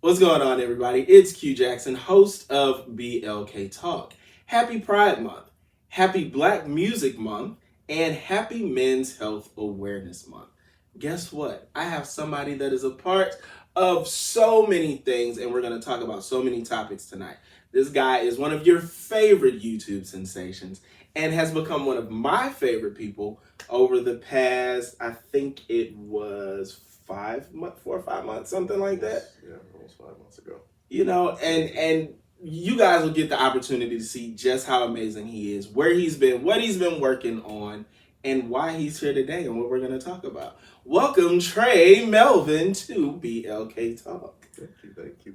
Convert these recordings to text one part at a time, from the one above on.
What's going on, everybody? It's Q Jackson, host of BLK Talk. Happy Pride Month, happy Black Music Month, and happy Men's Health Awareness Month. Guess what? I have somebody that is a part of so many things, and we're going to talk about so many topics tonight. This guy is one of your favorite YouTube sensations and has become one of my favorite people over the past, I think it was 4 or 5 months, something like that. Yeah, almost 5 months ago. And you guys will get the opportunity to see just how amazing he is, where he's been, what he's been working on, and why he's here today and what we're going to talk about. Welcome, Tre Melvin, to BLK Talk. Thank you.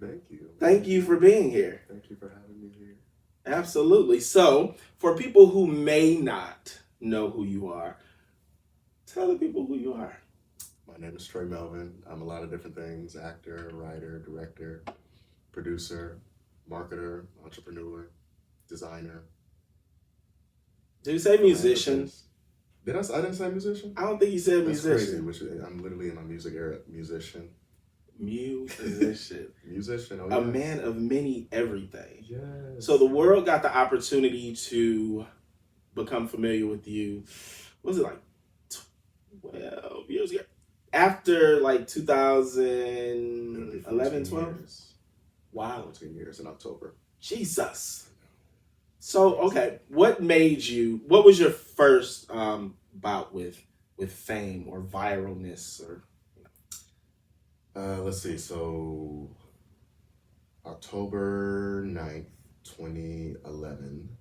Thank you for being here. Thank you for having me here. Absolutely. So, for people who may not know who you are, tell the people who you are. My name is Tre Melvin. I'm a lot of different things: actor, writer, director, producer, marketer, entrepreneur, designer. Did you say musician? I didn't say musician? I don't think you said That's musician. crazy. I'm literally in my music era. Musician. Musician. Musician. Oh, A yes. man of many everything. Yes. So the world got the opportunity to become familiar with you. What was it, like 12 years ago? After like 2011, 12? Wow. 14 years in October. Jesus. So, okay, what was your first bout with fame or viralness? Or Let's see. So, October 9th, 2011,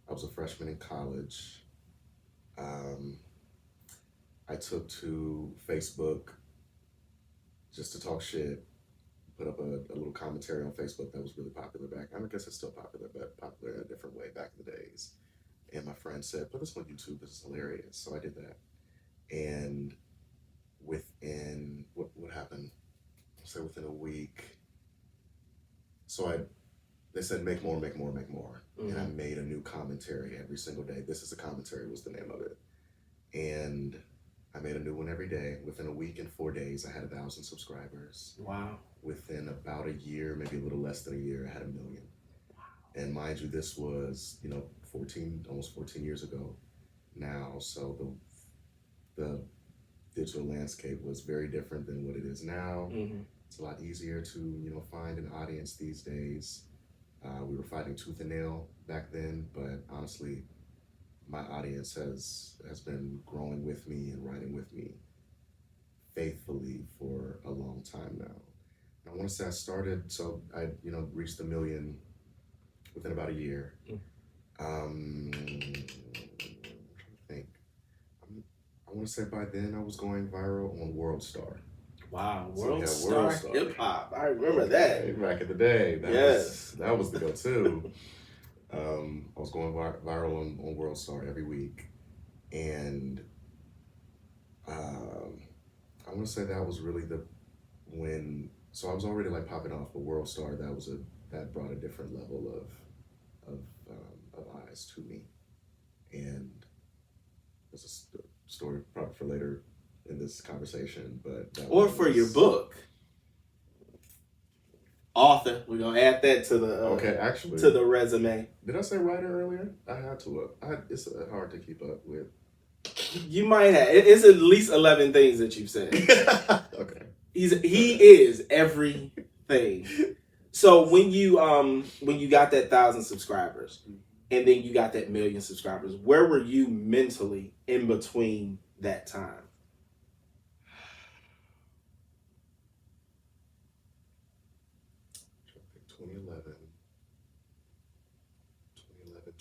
I was a freshman in college. I took to Facebook just to talk shit, put up a little commentary on Facebook that was really popular back. I guess it's still popular, but popular in a different way back in the days. And my friend said, put this on YouTube, this is hilarious. So I did that. And within, what happened? I'll say within a week. So they said, make more. Mm-hmm. And I made a new commentary every single day. This is a commentary was the name of it. And I made a new one every day. Within a week and 4 days, I had 1,000 subscribers. Wow. Within about a year, maybe a little less than a year, I had 1 million. Wow. And mind you, this was, almost 14 years ago now. So the digital landscape was very different than what it is now. Mm-hmm. It's a lot easier to, find an audience these days. We were fighting tooth and nail back then, but honestly, my audience has been growing with me and riding with me faithfully for a long time now. And I want to say I reached 1 million within about a year. I'm trying to think. I want to say by then I was going viral on World Star. Wow, World Star Hip Hop. I remember that. Back in the day. That was the go-to. I was going viral on World Star every week. And I want to say that was really so I was already like popping off, but World Star, that brought a different level of eyes to me. And there's a story probably for later in this conversation, for your book. Author, we're gonna add that to the resume. Did I say writer earlier? I had to. It's hard to keep up with. You might have. It's at least 11 things that you've said. Okay. He is everything. So when you got that 1,000 subscribers, and then you got that 1 million subscribers, where were you mentally in between that time?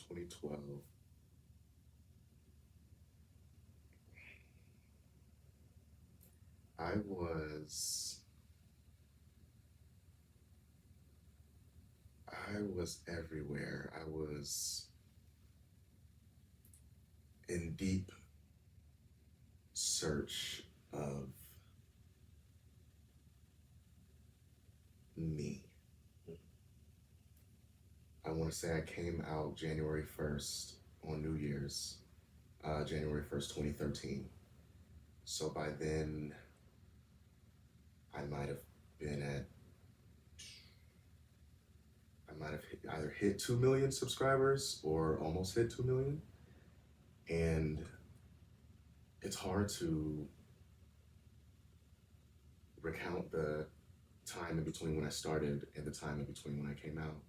2012. I was everywhere. I was in deep search of me. I want to say I came out January 1st on New Year's, January 1st, 2013. So by then, I might have been at hit 2 million subscribers or almost hit 2 million. And it's hard to recount the time in between when I started and the time in between when I came out.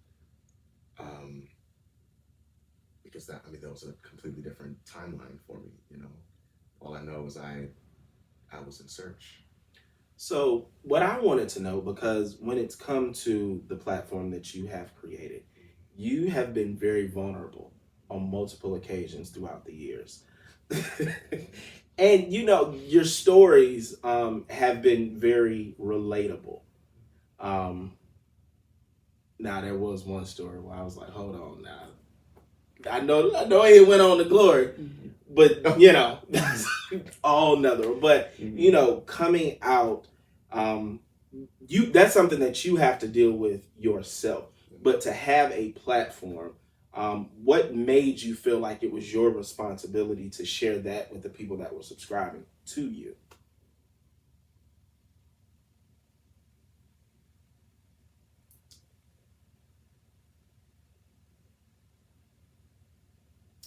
Because that was a completely different timeline for me, you know. All I know is I was in search. So what I wanted to know, because when it's come to the platform that you have created, you have been very vulnerable on multiple occasions throughout the years. And your stories have been very relatable. Now there was one story where I was like, hold on now. I know it went on to glory, but that's all another. But coming out, that's something that you have to deal with yourself. But to have a platform, what made you feel like it was your responsibility to share that with the people that were subscribing to you?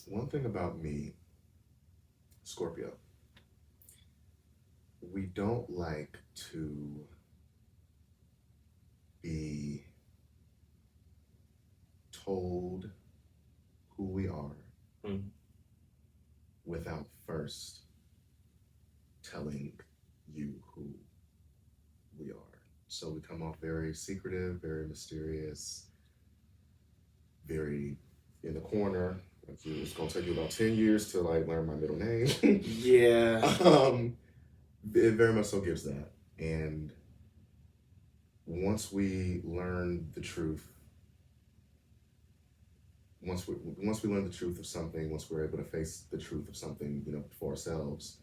One thing about me, Scorpio, we don't like to be told who we are without first telling you who we are. So we come off very secretive, very mysterious, very in the corner. It's gonna take you about 10 years to learn my middle name. Yeah. It very much so gives that. And once we learn the truth, once we learn the truth of something, once we're able to face the truth of something, for ourselves,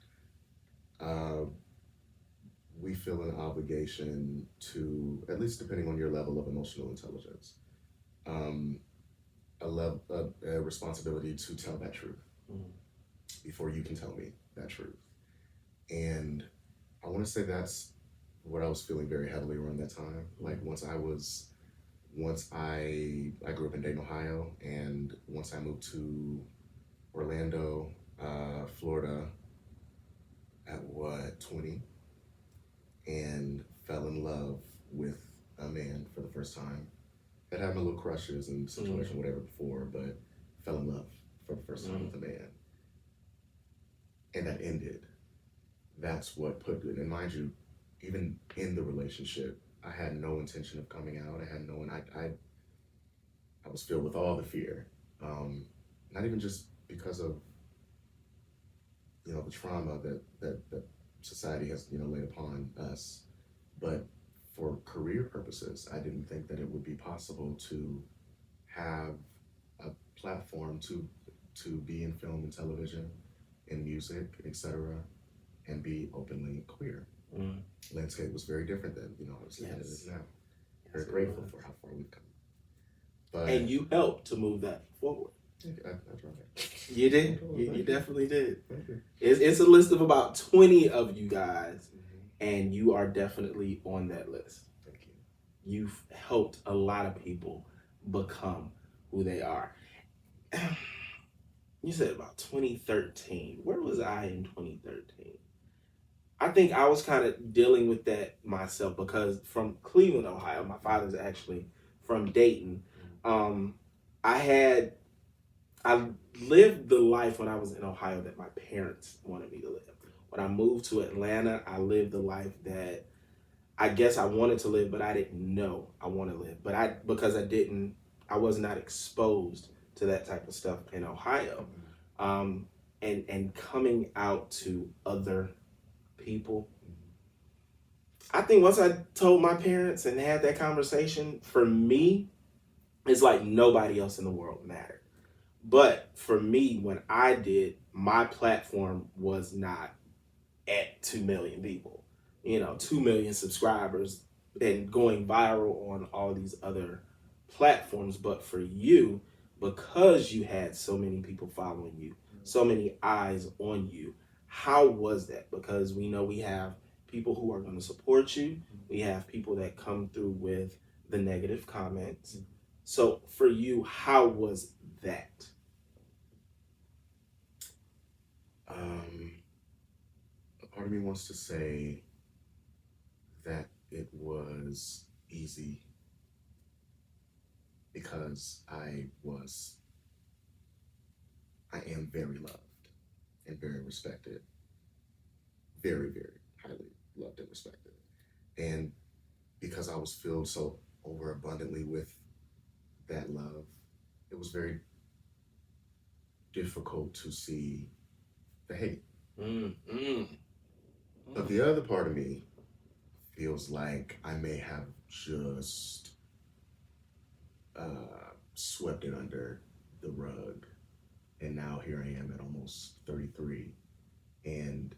we feel an obligation to, at least depending on your level of emotional intelligence, a responsibility to tell that truth before you can tell me that truth. And I want to say that's what I was feeling very heavily around that time. Like once I grew up in Dayton, Ohio, and once I moved to Orlando, Florida at 20, and fell in love with a man for the first time. Had my little crushes and situation, whatever before, but fell in love for the first time with a man. And that ended. That's what put it. And mind you, even in the relationship, I had no intention of coming out. I was filled with all the fear. Not even just because of the trauma that society has laid upon us, but for career purposes, I didn't think that it would be possible to have a platform to be in film and television, in music, etc., and be openly queer. Landscape was very different then, obviously, than it is now. Very grateful for how far we've come. But, and you helped to move that forward. I tried. You did. You definitely did. It's a list of about 20 of you guys, and you are definitely on that list. Thank you. You've helped a lot of people become who they are. You said about 2013. Where was I in 2013? I think I was kind of dealing with that myself because from Cleveland, Ohio, my father's actually from Dayton. I lived the life when I was in Ohio that my parents wanted me to live. When I moved to Atlanta, I lived the life that I guess I wanted to live, but I didn't know I wanted to live. But because I was not exposed to that type of stuff in Ohio. And coming out to other people. I think once I told my parents and had that conversation, for me, it's like nobody else in the world mattered. But for me, when I did, my platform was not at 2 million people, 2 million subscribers and going viral on all these other platforms. But for you, because you had so many people following you, so many eyes on you, how was that? Because we know we have people who are going to support you. We have people that come through with the negative comments. So for you, how was that? A part of me wants to say that it was easy because I am very loved and very respected, very, very highly loved and respected. And because I was filled so overabundantly with that love, it was very difficult to see the hate. But the other part of me feels like I may have just swept it under the rug. And now here I am at almost 33 and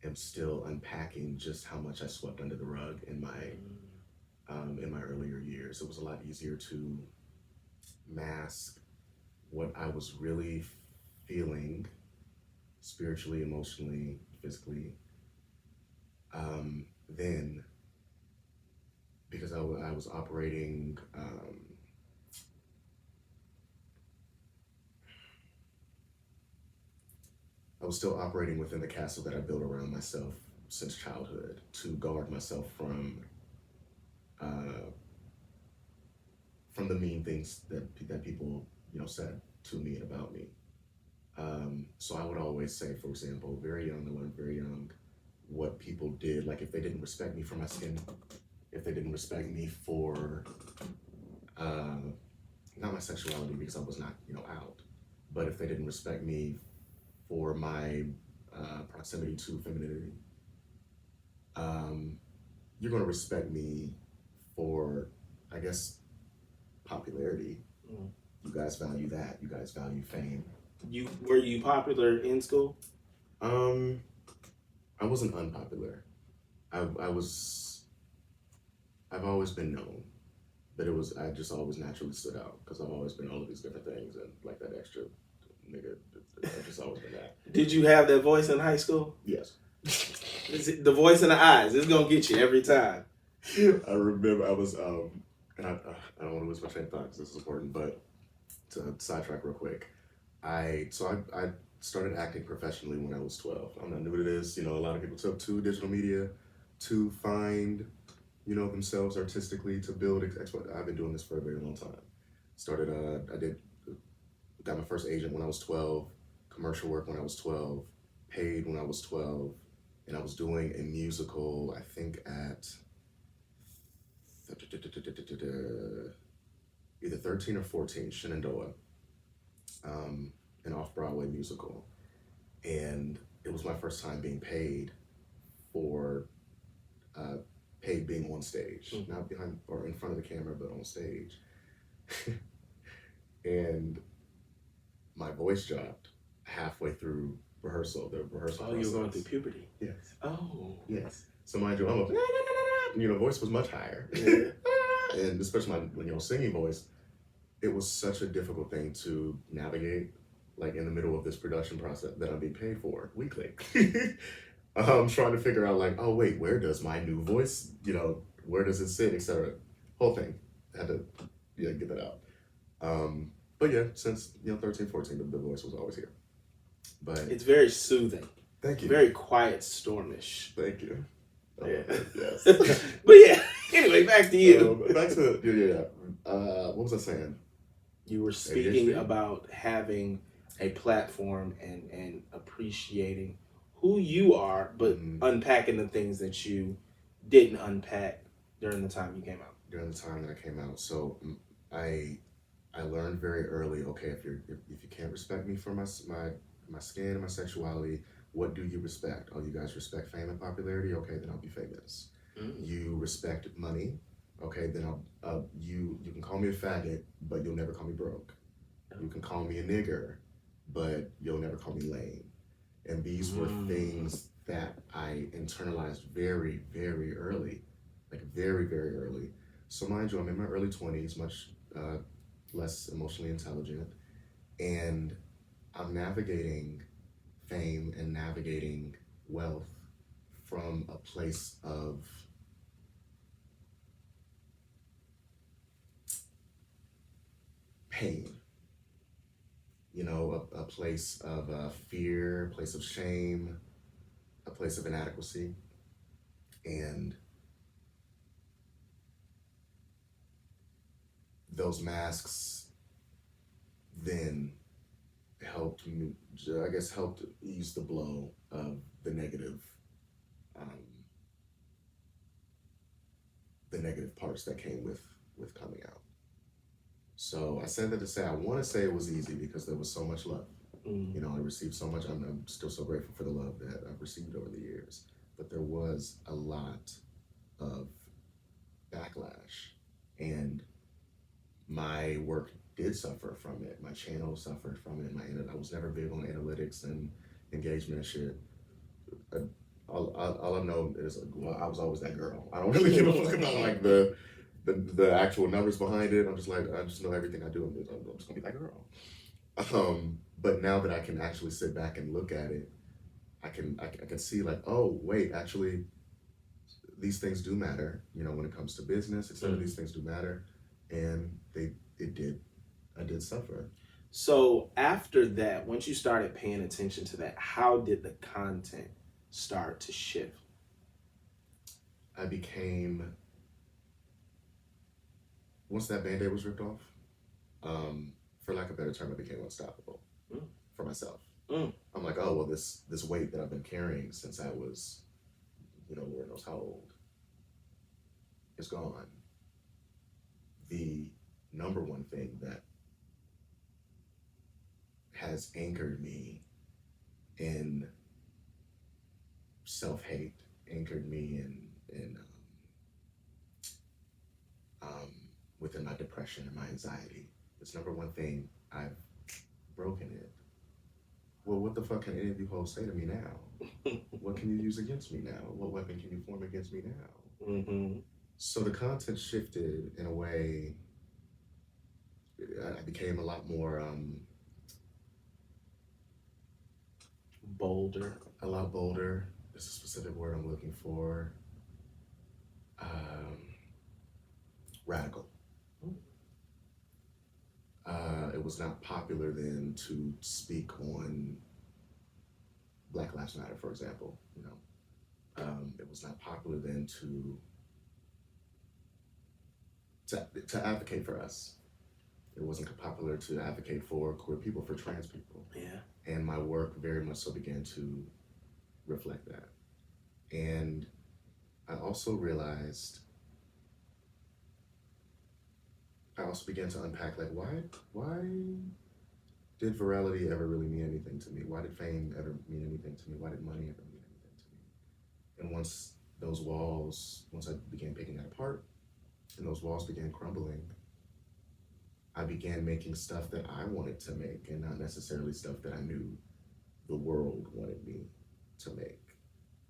am still unpacking just how much I swept under the rug in my earlier years. It was a lot easier to mask what I was really feeling spiritually, emotionally, physically, then because I was operating I was still operating within the castle that I built around myself since childhood to guard myself from the mean things that people said to me and about me. So I would always say, for example, very young, I learned very young what people did. Like if they didn't respect me for my skin, if they didn't respect me for not my sexuality because I was not out, but if they didn't respect me for my proximity to femininity, you're going to respect me for, I guess, popularity. You guys value that. You guys value fame. Were you popular in school? I wasn't unpopular. I've always been known, but I just always naturally stood out because I've always been all of these different things and like that extra nigga. I've just always been that. Did you have that voice in high school? Yes. The voice in the eyes. It's gonna get you every time. I remember I was and I don't want to lose my train of thought because this is important, but to sidetrack real quick, I started acting professionally when I was 12. I'm not new to this. A lot of people took to digital media to find, themselves artistically to build. I've been doing this for a very long time. Got my first agent when I was 12, commercial work when I was 12, paid when I was 12, and I was doing a musical, I think at either 13 or 14, Shenandoah, an off-Broadway musical. And it was my first time being paid for being on stage, not behind or in front of the camera, but on stage. And my voice dropped halfway through the rehearsal process. You were going through puberty? Yes. Oh. Yes. So mind you, I'm voice was much higher. Yeah. And especially when singing voice, it was such a difficult thing to navigate, like in the middle of this production process that I'm being paid for weekly. I'm trying to figure out like, oh wait, where does my new voice, where does it sit, etc. Whole thing. I had to get that out. But yeah, since 13, 14, the voice was always here. But it's very soothing. Thank you. Very quiet, stormish. Thank you. Yeah. Yes. But yeah, anyway, back to you. Back to what was I saying? You were speaking about having a platform and appreciating who you are, but unpacking the things that you didn't unpack during the time you came out. During the time that I came out, so I learned very early. Okay, if you can't respect me for my skin and my sexuality, what do you respect? Oh, you guys respect fame and popularity? Okay, then I'll be famous. You respect money? Okay, then you can call me a faggot, but you'll never call me broke. You can call me a nigger, but you'll never call me lame. And these were things that I internalized very, very early, like very, very early. So mind you, I'm in my early 20s, much less emotionally intelligent, and I'm navigating fame and navigating wealth from a place of pain. You know, a place of fear, a place of shame, a place of inadequacy. And those masks then helped me, I guess, helped ease the blow of um, the negative parts that came with coming out. So I said that to say I want to say it was easy because there was so much love. You know, I received so much. I'm still so grateful for the love that I've received over the years. But there was a lot of backlash, and my work did suffer from it. My channel suffered from it. I was never big on analytics and engagement and shit. I, all I know is, well, I was always that girl. I don't really give a fuck about like the actual numbers behind it. I'm just like, I just know everything I do. I'm just gonna be that girl. But now that I can actually sit back and look at it, I can see like, oh wait, actually, these things do matter. You know, when it comes to business, etc. These things do matter, and I did suffer. So after that, once you started paying attention to that, how did the content start to shift? I became, once that Band-Aid was ripped off, for lack of a better term, I became unstoppable for myself. I'm like, oh well, this weight that I've been carrying since I was, you know, Lord knows how old, is gone. The number one thing that has anchored me in self-hate, anchored me in within my depression and my anxiety. It's number one thing, I've broken it. Well, what the fuck can any of you hoes say to me now? What can you use against me now? What weapon can you form against me now? So the content shifted in a way. I became a lot more bolder. A lot bolder. There's a specific word I'm looking for. Radical. It was not popular then to speak on Black Lives Matter, for example. You know, it was not popular then to advocate for us. It wasn't popular to advocate for queer people, for trans people. Yeah. And my work very much so began to reflect that. And I also began to unpack, like, why did virality ever really mean anything to me? Why did fame ever mean anything to me? Why did money ever mean anything to me? And once I began picking that apart, and those walls began crumbling, I began making stuff that I wanted to make, and not necessarily stuff that I knew the world wanted me to make.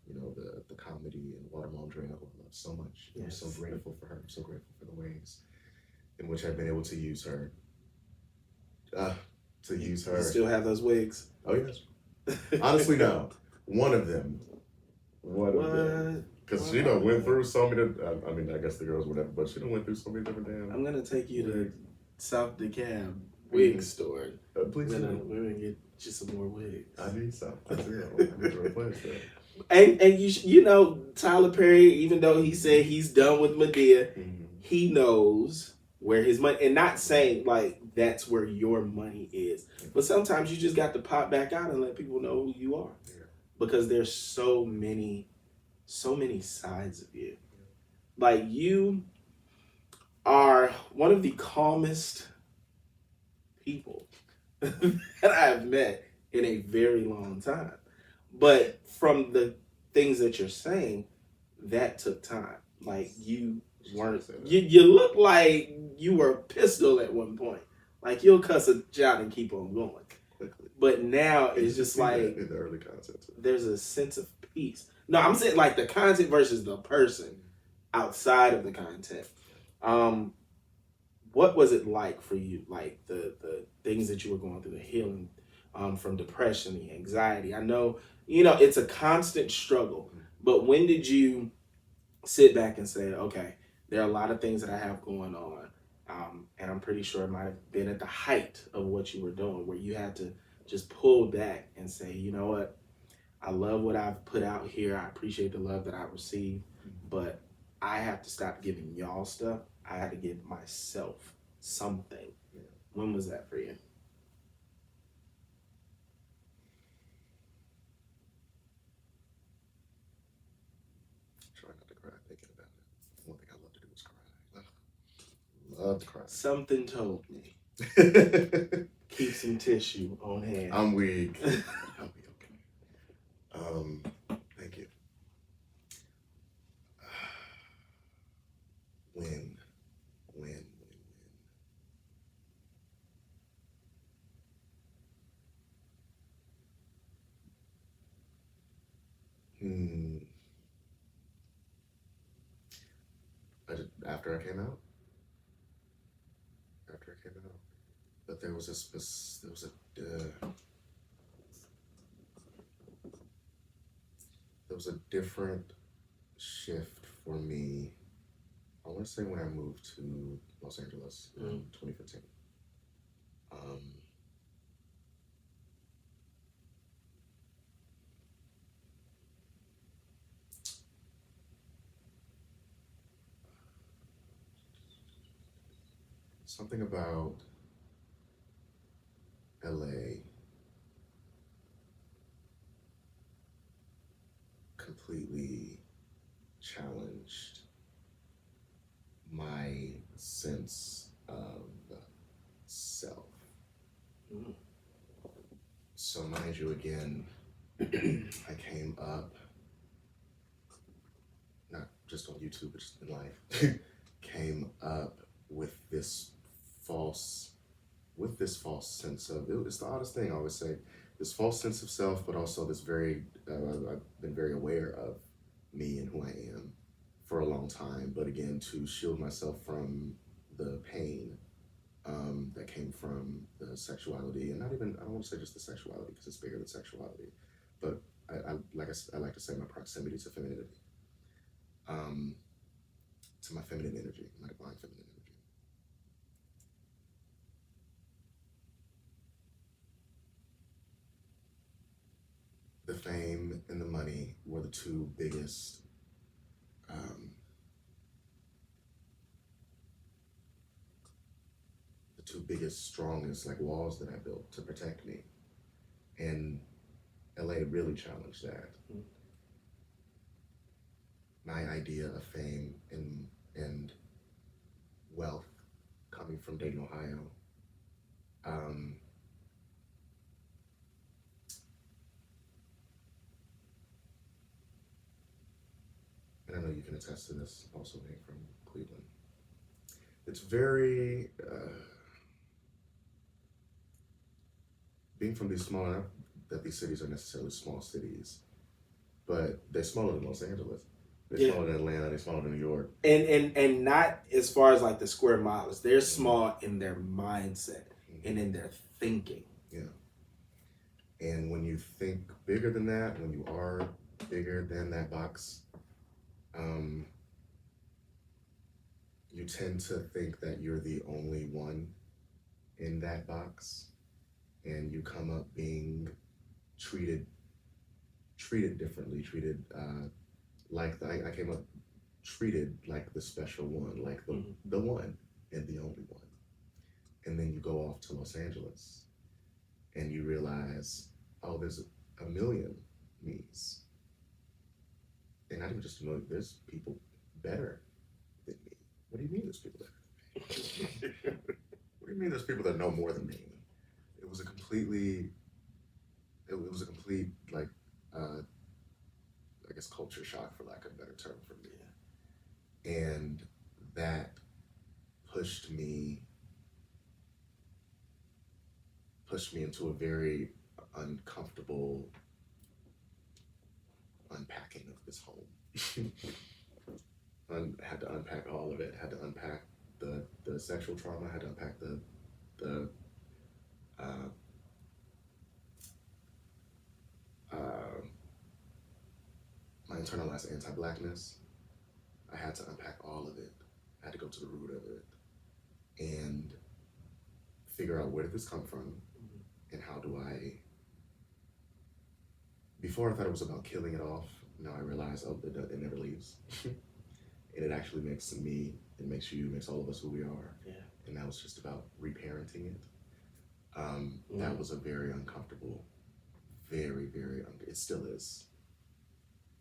You know, the comedy and Watermelon Drea, who I love so much. Yes. I'm so grateful for her. I'm so grateful for the ways in which I've been able to use her. You still have those wigs? Oh, yes. Honestly, no. One of them. Because she done went through so many, I mean, I guess the girls, whatever, but she done went through so many different damn. I'm going to take you to South DeKalb wig store. Please we're gonna get you some more wigs. I need some. That's it. I need to replace that. And you know, Tyler Perry, even though he said he's done with Medea, he knows where his money, and not saying like that's where your money is, but sometimes you just got to pop back out and let people know who you are, because there's so many sides of you. Like, you are one of the calmest people that I've met in a very long time. But from the things that you're saying, that took time. Like, you weren't, you look like you were a pistol at one point. Like, you'll cuss a job and keep on going. Quickly. But now it's just like, in the early content, there's a sense of peace. No, I'm saying like the content versus the person outside of the content. What was it like for you? Like the things that you were going through, the healing from depression, the anxiety. I know, you know, it's a constant struggle, but when did you sit back and say, okay, there are a lot of things that I have going on. And I'm pretty sure it might have been at the height of what you were doing, where you had to just pull back and say, you know what, I love what I've put out here. I appreciate the love that I received, but I have to stop giving y'all stuff. I had to give myself something. Yeah. When was that for you? Try not to cry thinking about it. One thing I love to do is cry. Love to cry. Something told me. Keep some tissue on hand. I'm weak. I'll be okay. Thank you. When. After I came out. But there was a different shift for me. I want to say when I moved to Los Angeles in 2015. Something about LA completely challenged my sense of self. So mind you, again, I came up, not just on YouTube, but just in life, came up with this false sense of, it's the oddest thing I always say, this false sense of self, but also this I've been very aware of me and who I am for a long time, but again, to shield myself from the pain that came from the sexuality, and I don't want to say just the sexuality because it's bigger than sexuality, but I like to say my proximity to femininity, to my feminine energy, my divine feminine energy. The fame and the money were the two biggest strongest like walls that I built to protect me. And LA really challenged that. My idea of fame and wealth coming from Dayton, Ohio, and I know you can attest to this also being from Cleveland. It's very, being from these small, not that these cities are necessarily small cities, but they're smaller than Los Angeles. They're smaller than Atlanta, they're smaller than New York. And not as far as like the square miles. They're small in their mindset and in their thinking. Yeah. And when you think bigger than that, when you are bigger than that box, you tend to think that you're the only one in that box, and you come up being treated differently, like I came up treated like the special one, like the one and the only one. And then you go off to Los Angeles and you realize, oh, there's a million me's. And not even just a million, there's people better than me. What do you mean there's people better than me? What do you mean there's people that know more than me? It was a complete like I guess culture shock, for lack of a better term, for me. And that pushed me into a very uncomfortable unpacking of this home. I had to unpack all of it. I had to unpack the sexual trauma. I had to unpack my internalized anti-blackness. I had to unpack all of it. I had to go to the root of it. and figure out where did this come from, and how do I. Before I thought it was about killing it off. Now I realize, oh, it never leaves, and it actually makes me, it makes you, it makes all of us who we are. Yeah. And now it's just about reparenting it. That was a very uncomfortable, it still is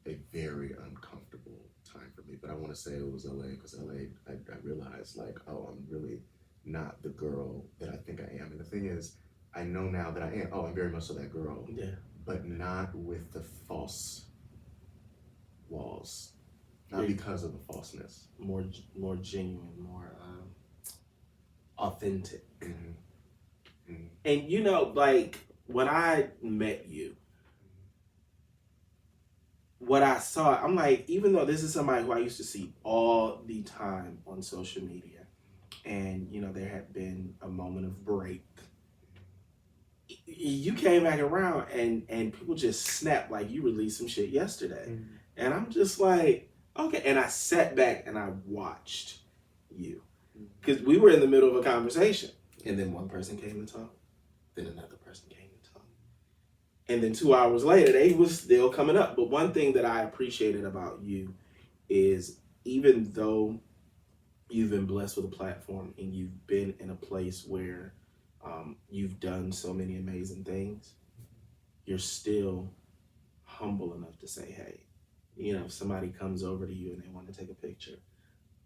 a very uncomfortable time for me. But I want to say it was LA, because LA, I realized, like, oh, I'm really not the girl that I think I am. And the thing is, I know now that I am, oh, I'm very much so that girl. Yeah. But not with the false walls. Not because of the falseness. More genuine, more authentic. Mm-hmm. Mm-hmm. And you know, like, when I met you, what I saw, I'm like, even though this is somebody who I used to see all the time on social media, and you know, there had been a moment of break, you came back around and people just snapped like you released some shit yesterday. Mm-hmm. And I'm just like, okay. And I sat back and I watched you, because we were in the middle of a conversation, and then one person came to talk, then another person came to talk, and then 2 hours later they was still coming up. But one thing that I appreciated about you is, even though you've been blessed with a platform and you've been in a place where you've done so many amazing things, you're still humble enough to say, hey, you know, if somebody comes over to you and they want to take a picture,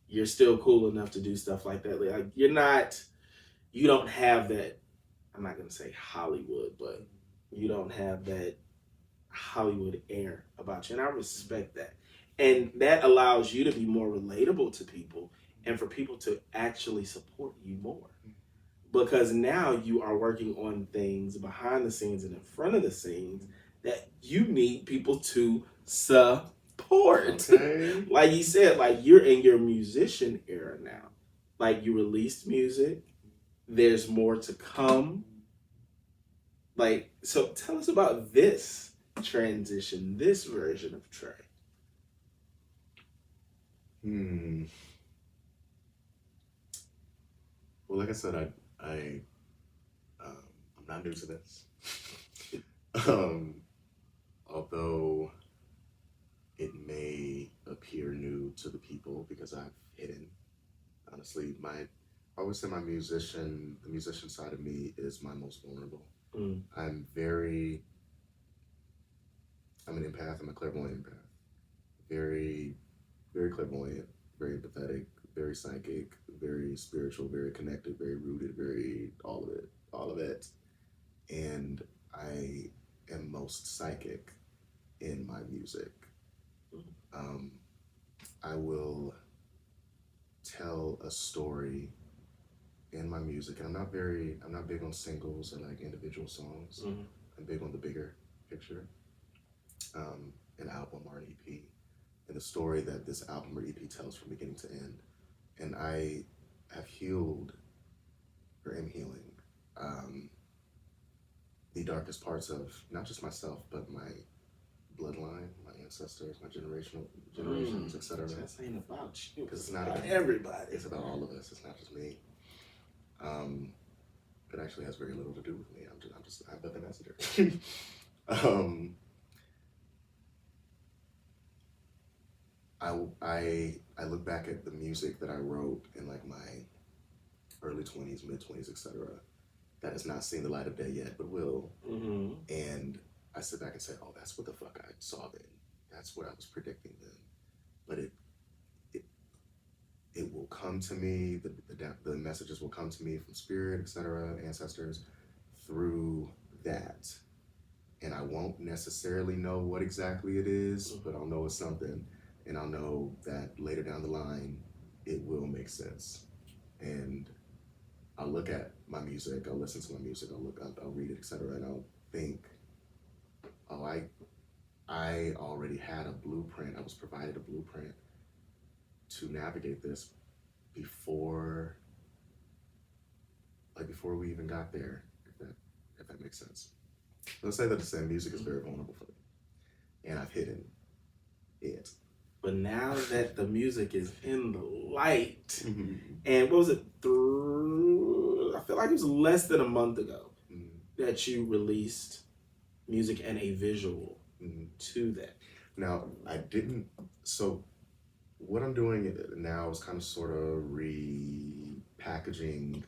you're still cool enough to do stuff like that. Like, you don't have that, I'm not going to say Hollywood, but you don't have that Hollywood air about you. And I respect that. And that allows you to be more relatable to people, and for people to actually support you more. Because now you are working on things behind the scenes and in front of the scenes that you need people to support. Okay. Like you said, like, you're in your musician era now. Like, you released music. There's more to come. Like, so tell us about this transition, this version of Tre. Well, like I said, I'm not new to this. Although it may appear new to the people because I've hidden. Honestly, I always say the musician side of me is my most vulnerable. I'm an empath. I'm a clairvoyant empath. Very, very clairvoyant, very empathetic, very psychic, very spiritual, very connected, very rooted, very all of it. And I am most psychic in my music. I will tell a story in my music, and I'm not big on singles or like individual songs. I'm big on the bigger picture, an album or an EP, and the story that this album or EP tells from beginning to end. And I have healed, or am healing, the darkest parts of not just myself, but my bloodline, my ancestors, my generations, etc. This ain't about you. Because it's not about everybody. It's about all of us. It's not just me. It actually has very little to do with me. I'm but the messenger. I look back at the music that I wrote in like my early 20s, mid 20s, etc. that has not seen the light of day yet, but will. And I sit back and say, oh, that's what the fuck I saw then. That's what I was predicting then. But it will come to me, the messages will come to me from spirit, etc., ancestors, through that. And I won't necessarily know what exactly it is, but I'll know it's something. And I'll know that later down the line, it will make sense. And I'll look at my music, I'll listen to my music, I'll read it, etc., and I'll think, oh, I already had a blueprint. I was provided a blueprint to navigate this before we even got there, if that makes sense. Let's say that the same music is very vulnerable for me, and I've hidden it. But now that the music is in the light, and what was it, 3 feel like it was less than a month ago Mm-hmm. that you released music and a visual Mm-hmm. to that. Now, I didn't. So, what I'm doing now is kind of sort of repackaging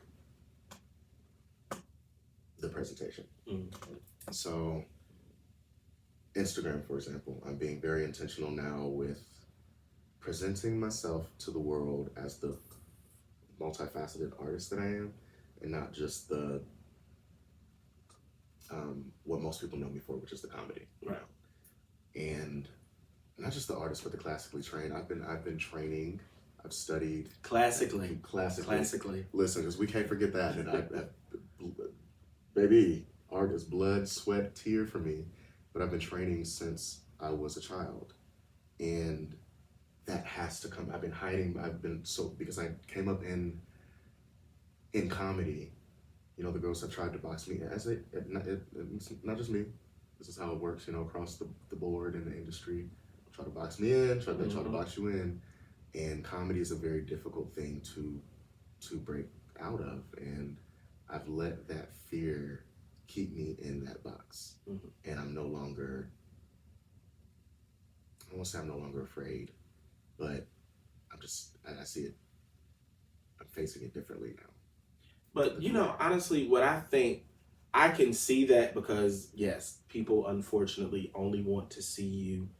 the presentation. Mm-hmm. So, Instagram, for example, I'm being very intentional now with presenting myself to the world as the multifaceted artist that I am, and not just the what most people know me for, which is the comedy. Right. And not just the artist, but the classically trained. I've been training. I've studied Classically. Listen, because we can't forget that. And baby, art is blood, sweat, tear for me. But I've been training since I was a child, and that has to come. I've been hiding. Because I came up in comedy. You know, the girls have tried to box me it's not just me. This is how it works, you know, across the board in the industry. Try to box me in, try to box you in. And comedy is a very difficult thing to break out of. And I've let that fear keep me in that box. Mm-hmm. And I'm no longer, I won't say I'm no longer afraid, but I see it, I'm facing it differently now. But, you know, honestly, what I think, I can see that because, yes, people unfortunately only want to see you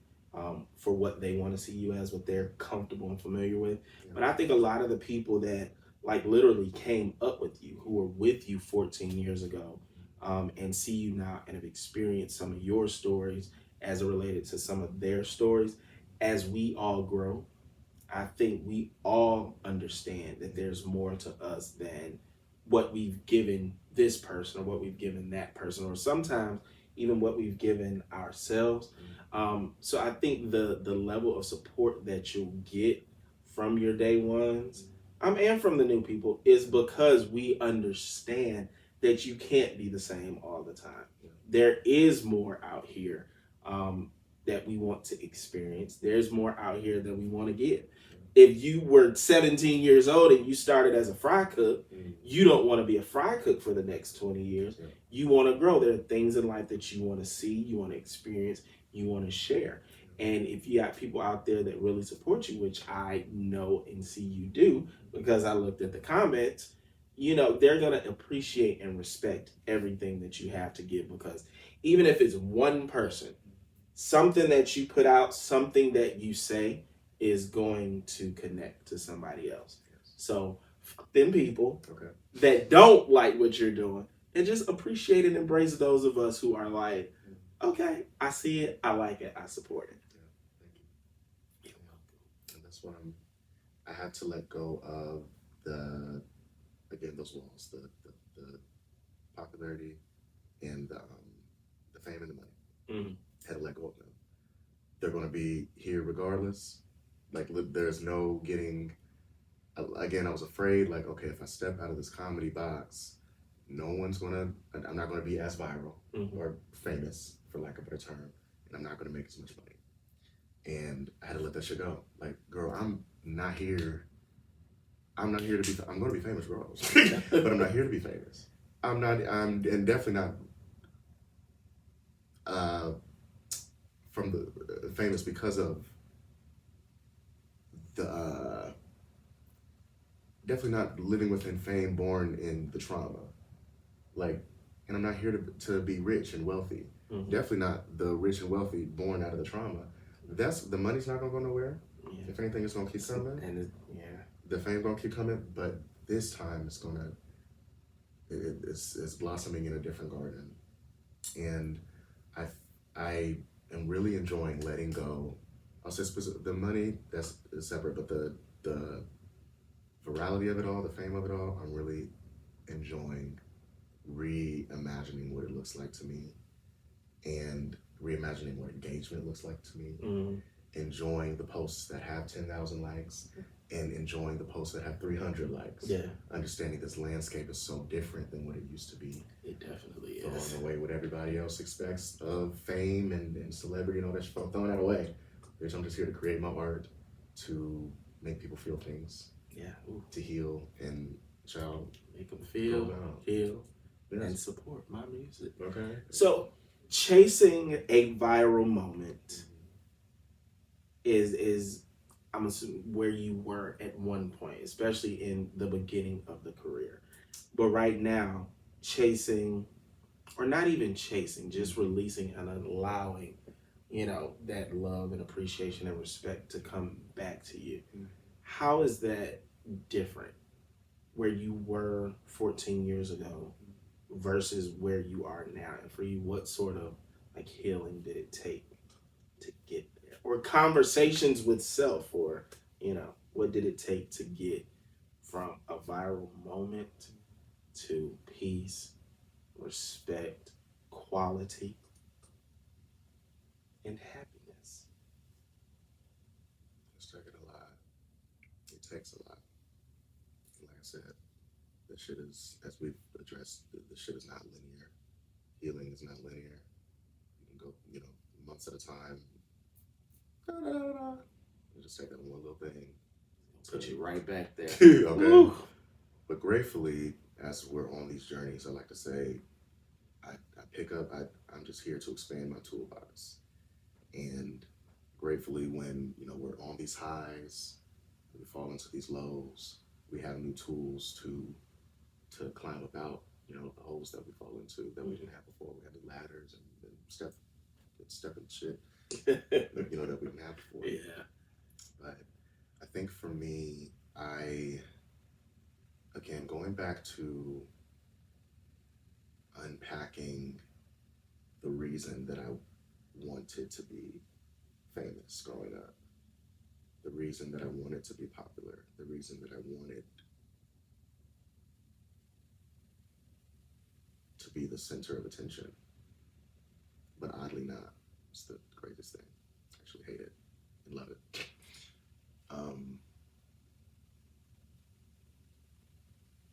for what they want to see you as, what they're comfortable and familiar with. Yeah. But I think a lot of the people that, like, literally came up with you, who were with you 14 years ago, and see you now and have experienced some of your stories as it related to some of their stories, as we all grow, I think we all understand that there's more to us than what we've given this person or what we've given that person, or sometimes even what we've given ourselves. So I think the level of support that you'll get from your day ones and from the new people is because we understand that you can't be the same all the time. There is more out here that we want to experience. There's more out here that we want to give. If you were 17 years old and you started as a fry cook, you don't want to be a fry cook for the next 20 years. Yeah. You want to grow. There are things in life that you want to see, you want to experience, you want to share. And if you got people out there that really support you, which I know and see you do, because I looked at the comments, you know, they're going to appreciate and respect everything that you have to give, because even if it's one person, something that you put out, something that you say, is going to connect to somebody else. Yes. So them people that don't like what you're doing, and just appreciate and embrace those of us who are like, okay, I see it, I like it, I support it. Yeah, thank you. And that's what I had to let go of those walls, the popularity and the fame and the money. Mm-hmm. Had to let go of them. They're going to be here regardless. Like, there's no getting, again, I was afraid, like, okay, if I step out of this comedy box, I'm not going to be as viral or famous, for lack of a better term, and I'm not going to make as much money. And I had to let that shit go. Like, girl, I'm going to be famous, girl. But I'm not here to be famous. I'm definitely not from the famous because of definitely not living within fame, born in the trauma. Like, and I'm not here to be rich and wealthy. Mm-hmm. Definitely not the rich and wealthy born out of the trauma. The money's not gonna go nowhere. Yeah. If anything, it's gonna keep coming. And the fame's gonna keep coming. But this time, it's blossoming in a different garden. And I am really enjoying letting go. I'll say the money, that's separate, but the virality of it all, the fame of it all, I'm really enjoying reimagining what it looks like to me, and reimagining what engagement looks like to me. Mm-hmm. Enjoying the posts that have 10,000 likes and enjoying the posts that have 300 likes. Yeah. Understanding this landscape is so different than what it used to be. It definitely is. Throwing away what everybody else expects of fame and celebrity and all that shit, throwing that away. Bitch, I'm just here to create my art, to make people feel things. Yeah. Ooh. To heal. And child, Make them feel, heal, Yes. and support my music. Okay. So, chasing a viral moment is I'm assuming where you were at one point, especially in the beginning of the career. But right now, chasing, or not even chasing, just releasing and allowing, that love and appreciation and respect to come back to you. How is that different where you were 14 years ago versus where you are now? And for you, what sort of like healing did it take to get there? Or conversations with self, or, what did it take to get from a viral moment to peace, respect, quality, and happiness? It's taking a lot. It takes a lot. Like I said, the shit is, as we've addressed, the shit is not linear. Healing is not linear. You can go, months at a time. You just take that one little thing. Put you right back there. Okay. Woo. But gratefully, as we're on these journeys, I like to say, I pick up, I'm just here to expand my toolbox. And gratefully, when, we're on these highs, we fall into these lows, we have new tools to climb up out, the holes that we fall into that we didn't have before. We had the ladders and step and shit, that we didn't have before. Yeah. But I think for me, again, going back to unpacking the reason that I wanted to be famous growing up, the reason that I wanted to be popular, the reason that I wanted to be the center of attention. But oddly not. It's the greatest thing. I actually hate it and love it.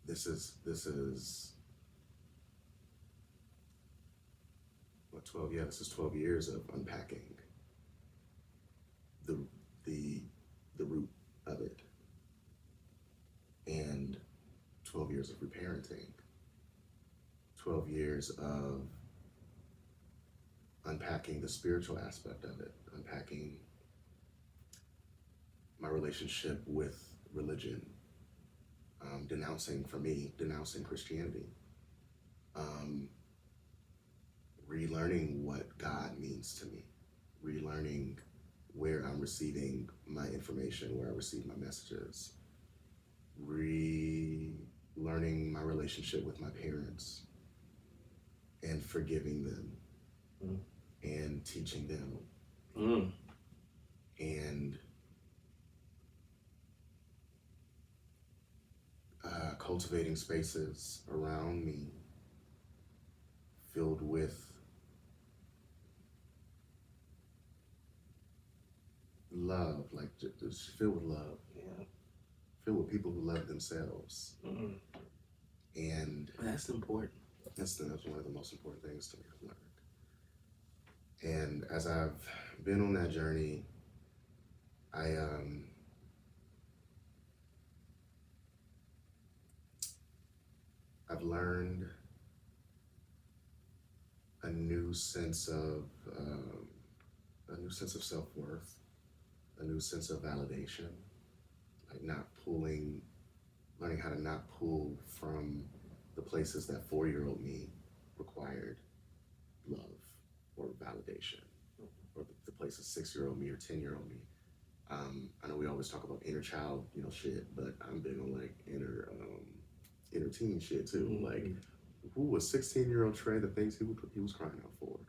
This is what, 12? Yeah, this is 12 years of unpacking the root of it, and 12 years of reparenting, 12 years of unpacking the spiritual aspect of it, unpacking my relationship with religion, denouncing Christianity, relearning what God means to me, relearning where I'm receiving my information, where I receive my messages, relearning my relationship with my parents and forgiving them and teaching them and cultivating spaces around me filled with love, like just filled with love. Yeah. Filled with people who love themselves. And that's important. That's one of the most important things to me I've learned. And as I've been on that journey, I've learned a new sense of self-worth, a new sense of validation, like learning how to not pull from the places that 4-year-old me required love or validation, or the places 6-year-old me or 10-year-old me. I know we always talk about inner child, shit, but I'm big on like inner teen shit too. Like, who was 16-year-old Tre? The things he was crying out for.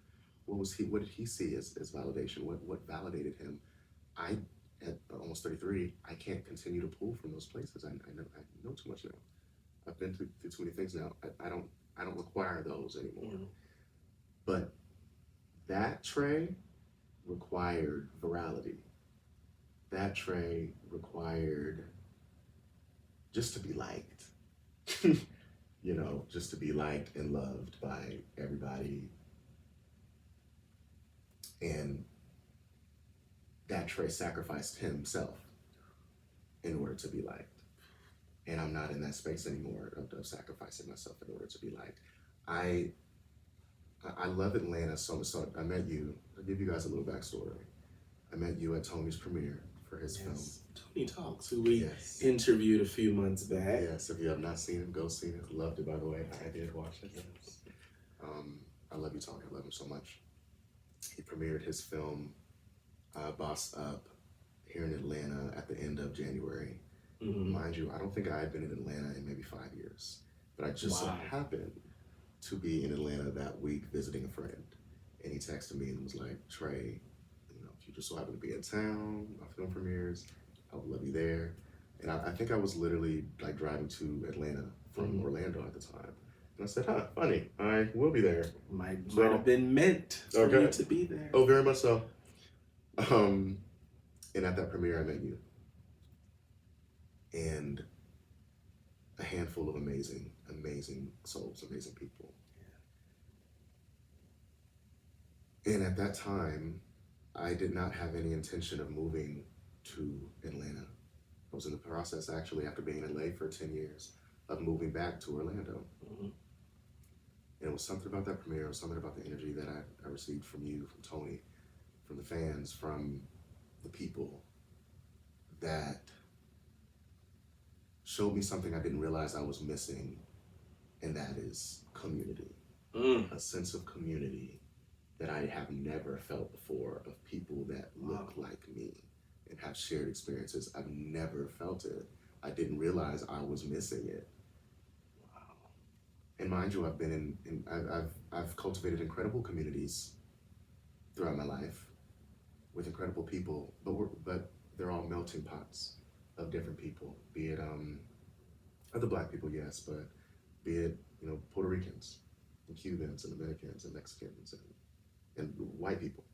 What did he see as validation? What validated him? I, at almost 33, I can't continue to pull from those places. I know too much now. I've been through too many things now. I don't require those anymore. But that Tre required virality. That Tre required just to be liked. Just to be liked and loved by everybody. And that Tre sacrificed himself in order to be liked. and I'm not in that space anymore of sacrificing myself in order to be liked. I love Atlanta so much. So I met you. I'll give you guys a little backstory. I met you at Tony's premiere for his film. Tony Talks, who we interviewed a few months back. Yes, if you have not seen it, go see it. Loved it, by the way. I did watch it. Yes. I love you, Tony. I love him so much. He premiered his film, Boss Up, here in Atlanta at the end of January. Mind you, I don't think I had been in Atlanta in maybe 5 years, but I just so happened to be in Atlanta that week visiting a friend, and he texted me and was like, Trey, if you just so happen to be in town, my film premieres, I would love you there. And I think I was literally like driving to Atlanta from Orlando at the time. And I said, funny, I will be there. Might have been meant for you to be there. Oh, very much so. And at that premiere, I met you. And a handful of amazing, amazing souls, amazing people. Yeah. And at that time, I did not have any intention of moving to Atlanta. I was in the process, actually, after being in LA for 10 years, of moving back to Orlando. And it was something about that premiere, it was something about the energy that I received from you, from Tony, from the fans, from the people, that showed me something I didn't realize I was missing, and that is community. A sense of community that I have never felt before, of people that look like me and have shared experiences. I've never felt it. I didn't realize I was missing it. And mind you, I've been I've cultivated incredible communities throughout my life with incredible people, but they're all melting pots of different people. Be it other Black people, yes, but be it Puerto Ricans and Cubans and Dominicans and Mexicans and white people,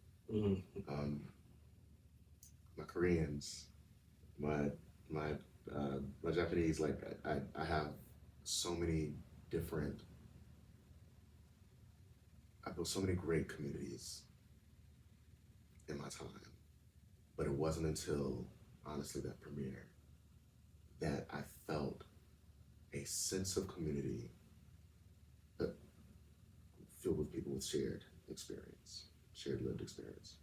my Koreans, my Japanese. Like I have so many different. I built so many great communities in my time, but it wasn't until, honestly, that premiere that I felt a sense of community filled with people with shared experience, shared lived experience.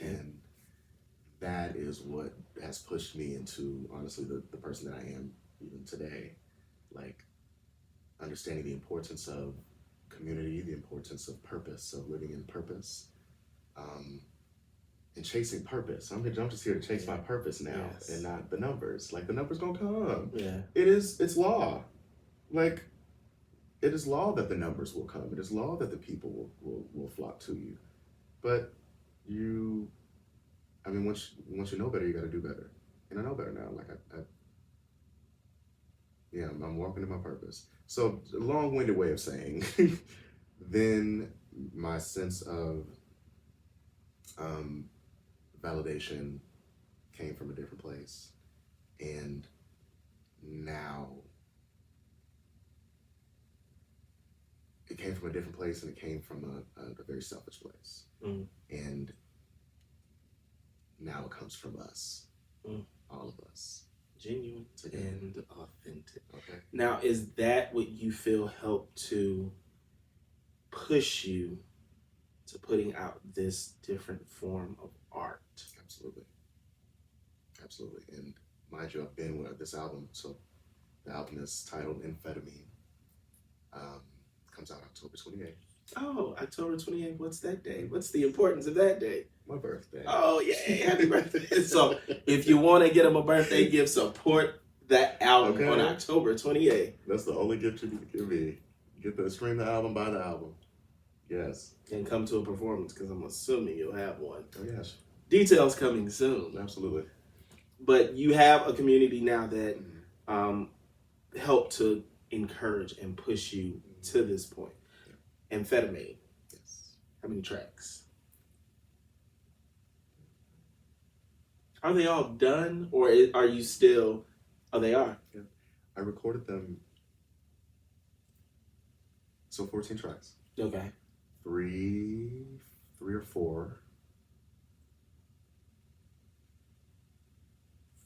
And that is what has pushed me into, honestly, the person that I am even today. Like, understanding the importance of community, the importance of purpose, of living in purpose, and chasing purpose. I'm just here to chase my purpose now, and not the numbers. Like, the numbers gonna come. It's law. Like, it is law that the numbers will come. It is law that the people will flock to you. But once you know better, you got to do better. And I know better now. Like I'm walking in my purpose. So, a long-winded way of saying, then my sense of validation came from a different place, and now it came from a different place, and it came from a very selfish place, and now it comes from us, all of us. Genuine and authentic. Okay. Now, is that what you feel helped to push you to putting out this different form of art? Absolutely. And mind you, I've been with this album. So the album is titled Amphetamine. Comes out October 28th. Oh, October 28th. What's that day? What's the importance of that day? My birthday. Oh, yay. Happy birthday. So if you want to get him a birthday gift, support that album on October 28th. That's the only gift you need to give me. Stream the album, buy the album. Yes. And come to a performance, because I'm assuming you'll have one. Oh, yes. Details coming soon. Absolutely. But you have a community now that help to encourage and push you to this point. Amphetamine. Yes. How many tracks? Are they all done, or are you still? Oh, they are. Yeah. I recorded them. So 14 tracks. Okay. Three or four.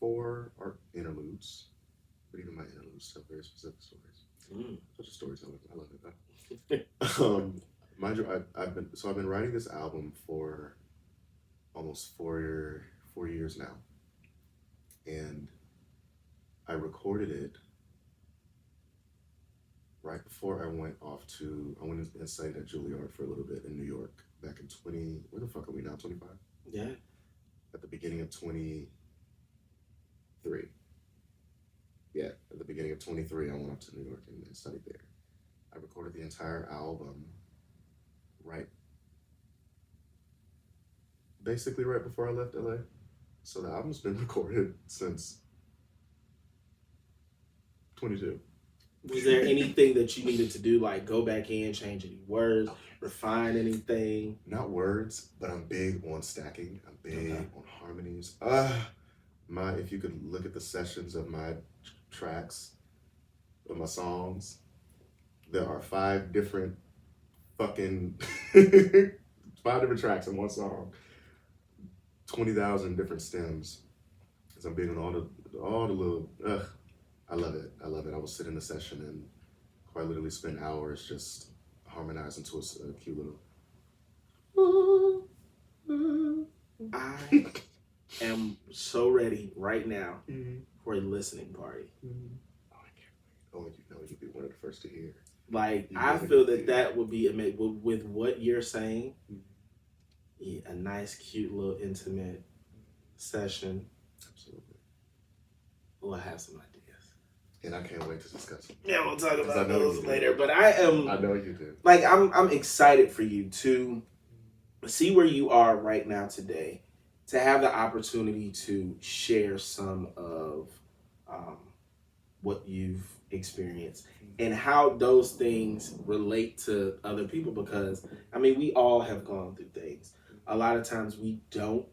4 are interludes but even my interludes tell very specific stories. Mm. Such a storyteller. I love it. Mind you, I've been writing this album for almost 4 years now, and I recorded it right before I went and studied at Juilliard for a little bit in New York back in where the fuck are we now, 25? Yeah. At the beginning of 23. Yeah, at the beginning of 23, I went up to New York and studied there. I recorded the entire album basically right before I left LA. So the album's been recorded since 22. Was there anything that you needed to do, like go back in, change any words, refine anything? Not words, but I'm big on stacking. I'm big on harmonies. If you could look at the sessions of my tracks, of my songs, there are 5 different fucking 5 different tracks in one song. 20,000 different stems. Because I'm big on all the little. I love it. I love it. I will sit in a session and quite literally spend hours just harmonizing to a cute little. I am so ready right now for a listening party. Oh, I can't wait. Oh, you know, you'd be one of the first to hear. Like, I feel that would be amazing. With what you're saying, a nice, cute little intimate session. Absolutely. We'll have some ideas. And I can't wait to discuss them. Yeah, we'll talk about those later. But I know you do. Like, I'm excited for you to see where you are right now today, to have the opportunity to share some of what you've experienced and how those things relate to other people. Because, I mean, we all have gone through things. A lot of times we don't.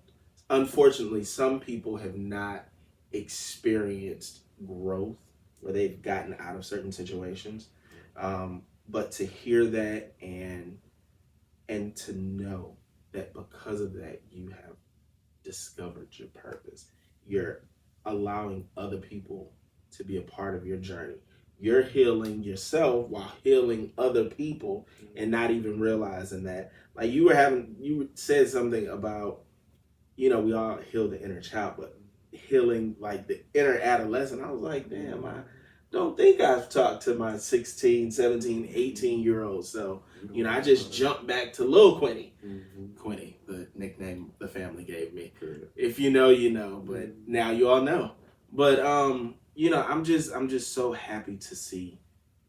Unfortunately, some people have not experienced growth where they've gotten out of certain situations. But to hear that and to know that because of that, you have discovered your purpose. You're allowing other people to be a part of your journey. You're healing yourself while healing other people and not even realizing that. Like you said something about, we all heal the inner child, but healing like the inner adolescent. I was like, damn, I don't think I've talked to my 16, 17, 18-year-old. So, I just jumped back to Lil Quinny. Quinny, the nickname the family gave me. If you know, you know, but now you all know. But, I'm just so happy to see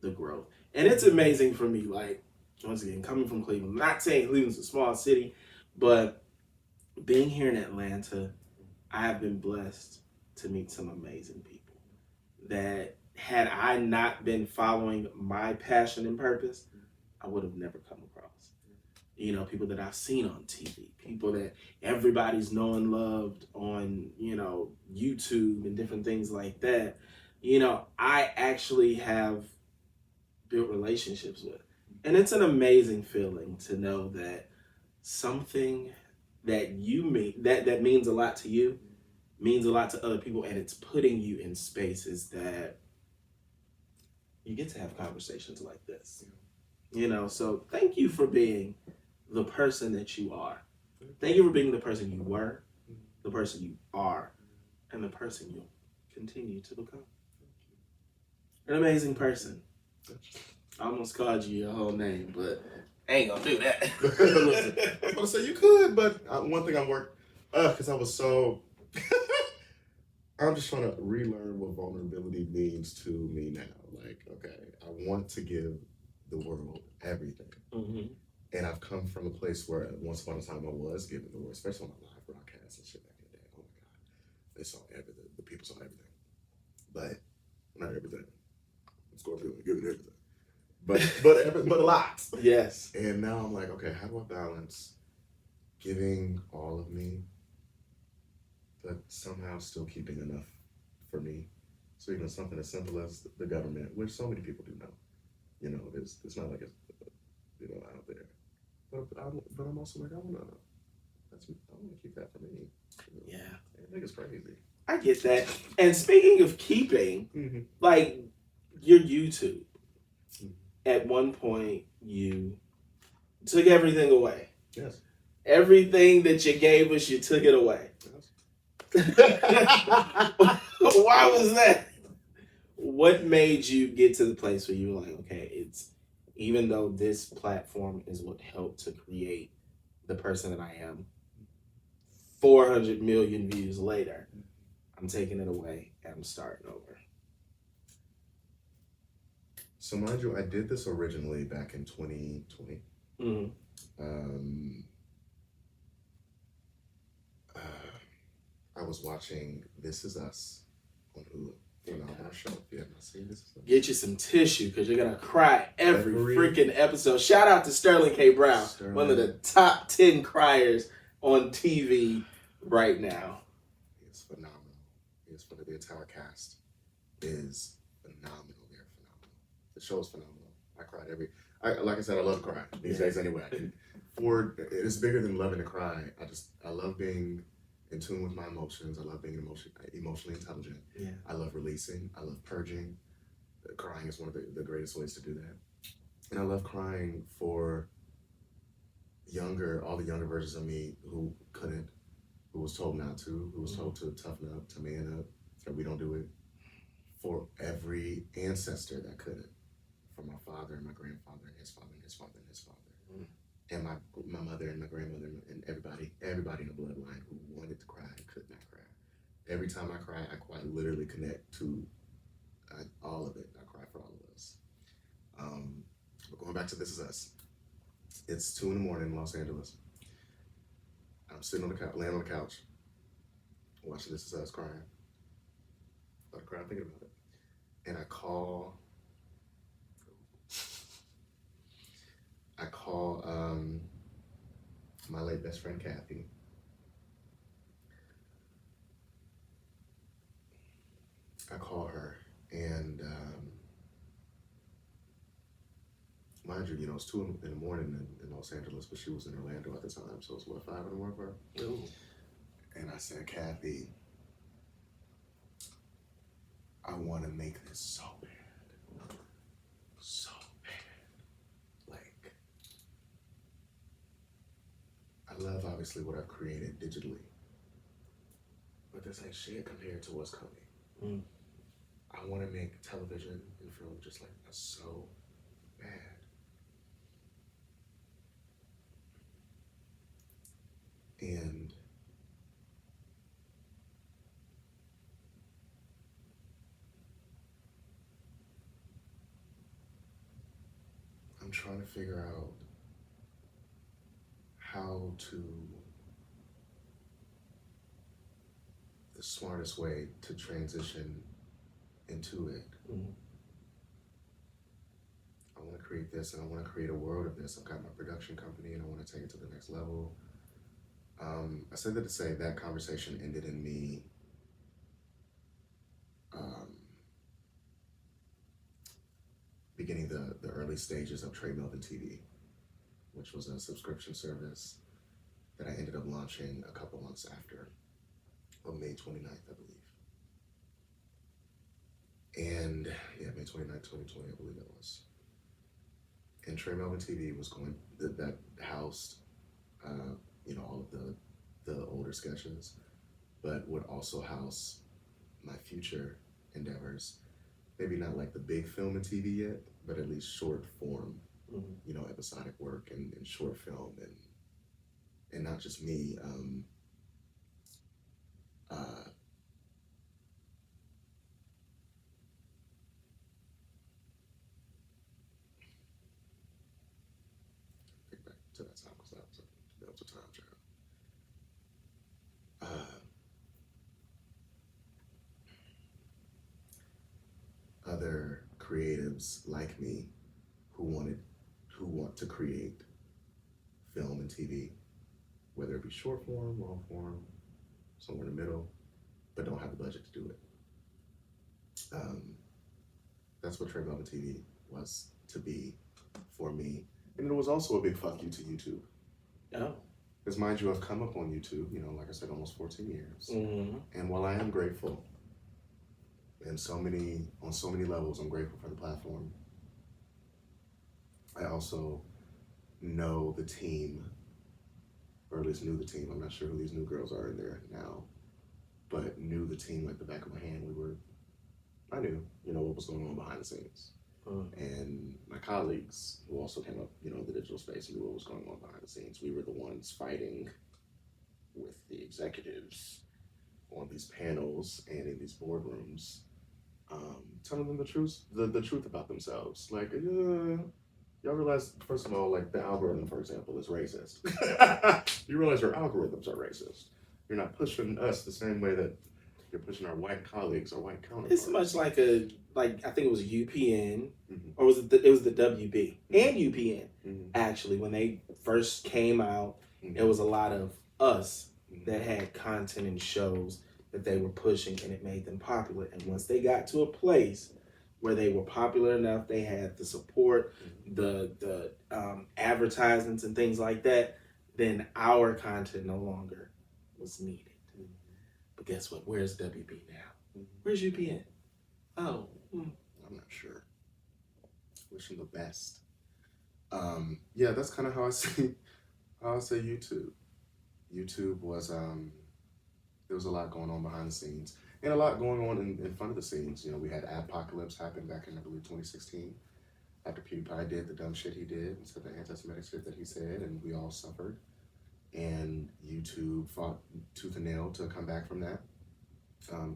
the growth. And it's amazing for me, like, once again, coming from Cleveland, I'm not saying Cleveland's a small city, but being here in Atlanta, I have been blessed to meet some amazing people that had I not been following my passion and purpose, I would have never come across. People that I've seen on TV, people that everybody's known and loved on, YouTube and different things like that. I actually have built relationships with. And it's an amazing feeling to know that something that that means a lot to you means a lot to other people, and it's putting you in spaces that you get to have conversations like this. So thank you for being the person that you are. Thank you for being the person you were, the person you are, and the person you'll continue to become. An amazing person. I almost called you your whole name, but I ain't gonna do that. Listen, I was gonna say you could, but one thing because I was so. I'm just trying to relearn what vulnerability means to me now. Like, okay, I want to give the world everything. And I've come from a place where once upon a time I was giving the world, especially on my live broadcasts and shit back in the day. Oh my God. They saw everything. The people saw everything. But not everything. I'm Scorpio and giving everything. But a lot. Yes. And now I'm like, okay, how do I balance giving all of me, but somehow still keeping enough for me? So even something as simple as the government, which so many people do know, it's not like it's out there. But I'm also like, I want to keep that for me. Yeah. I think it's crazy. I get that. And speaking of keeping, Mm-hmm. like your YouTube, Mm-hmm. at one point you took everything away. Yes. Everything that you gave us, you took it away. Yes. Why was that? What made you get to the place where you were like, okay, it's even though this platform is what helped to create the person that I am, 400 million views later, I'm taking it away and I'm starting over. So mind you, I did this originally back in 2020. Mm-hmm. I was watching This Is Us on Hulu. Phenomenal show. If you have not seen This Is Us, Get you some tissue because you're gonna cry every freaking episode. Shout out to Sterling K. Brown, one of the top 10 criers on TV right now. It's phenomenal. It's for the entire cast is phenomenal. They're phenomenal. The show is phenomenal. I cried like I said, I love crying these days anyway. It's bigger than loving to cry. I love being in tune with my emotions. I love being emotionally intelligent. Yeah. I love releasing. I love purging. Crying is one of the greatest ways to do that. And I love crying for all the younger versions of me who couldn't, who was told not to, who was told to toughen up, to man up, that we don't do it. For every ancestor that couldn't. For my father and my grandfather and his father and his father and his father. Mm. And my mother and my grandmother and everybody in the bloodline who wanted to cry and could not cry. Every time I cry, I quite literally connect to all of it. I cry for all of us. But going back to This Is Us. It's 2 a.m. in Los Angeles. I'm sitting on the couch, laying on the couch, watching This Is Us, crying. I cry thinking about it. And I call my late best friend Kathy. I call her, and mind you, it's 2 a.m. in Los Angeles, but she was in Orlando at the time, so it's 5 a.m. for her. Ooh. And I said, Kathy, I want to make this so bad. So bad. Like, I love, obviously, what I've created digitally. But this ain't shit compared to what's coming. Mm. I want to make television and film just like that so bad. And I'm trying to figure out how the smartest way to transition into it. Mm-hmm. I want to create this and I want to create a world of this. I've got my production company and I want to take it to the next level. I said that to say that conversation ended in me beginning the early stages of Tre Melvin TV, which was a subscription service that I ended up launching a couple months after, on May 29th, I believe. And yeah, May 29th, 2020, I believe that was. And Tre Melvin TV was going, that housed, all of the older sketches, but would also house my future endeavors. Maybe not like the big film and TV yet, but at least short form, episodic work and short film and not just me. Think back to that time because that was a time travel. Other creatives like me who want to create film and TV, whether it be short form, long form, somewhere in the middle, but don't have the budget to do it. That's what Tre Melvin TV was to be for me. And it was also a big fuck you to YouTube. Oh. Because mind you, I've come up on YouTube, like I said, almost 14 years. Mm-hmm. And while I am grateful on so many levels, I'm grateful for the platform. I also know the team, or at least knew the team. I'm not sure who these new girls are in there now, but knew the team like the back of my hand. I knew, what was going on behind the scenes. And my colleagues who also came up, in the digital space knew what was going on behind the scenes. We were the ones fighting with the executives on these panels and in these boardrooms, telling them the truth about themselves. Like, y'all realize, first of all, like the algorithm, for example, is racist. You realize your algorithms are racist. You're not pushing us the same way that you're pushing our white colleagues or white counterparts. It's much like I think it was UPN, or was it the WB and UPN. Actually, when they first came out, it was a lot of us that had content and shows that they were pushing, and it made them popular. And once they got to a place where they were popular enough, they had the support, the advertisements and things like that, then our content no longer was needed. But guess what? Where's WB now? Where's UPN? Oh, I'm not sure. Wish them the best. Yeah, that's kind of how I say YouTube. YouTube was there was a lot going on behind the scenes and a lot going on in front of the scenes. We had Apocalypse happen back in, I believe, 2016, after PewDiePie did the dumb shit he did and said the anti-Semitic shit that he said, and we all suffered. And YouTube fought tooth and nail to come back from that.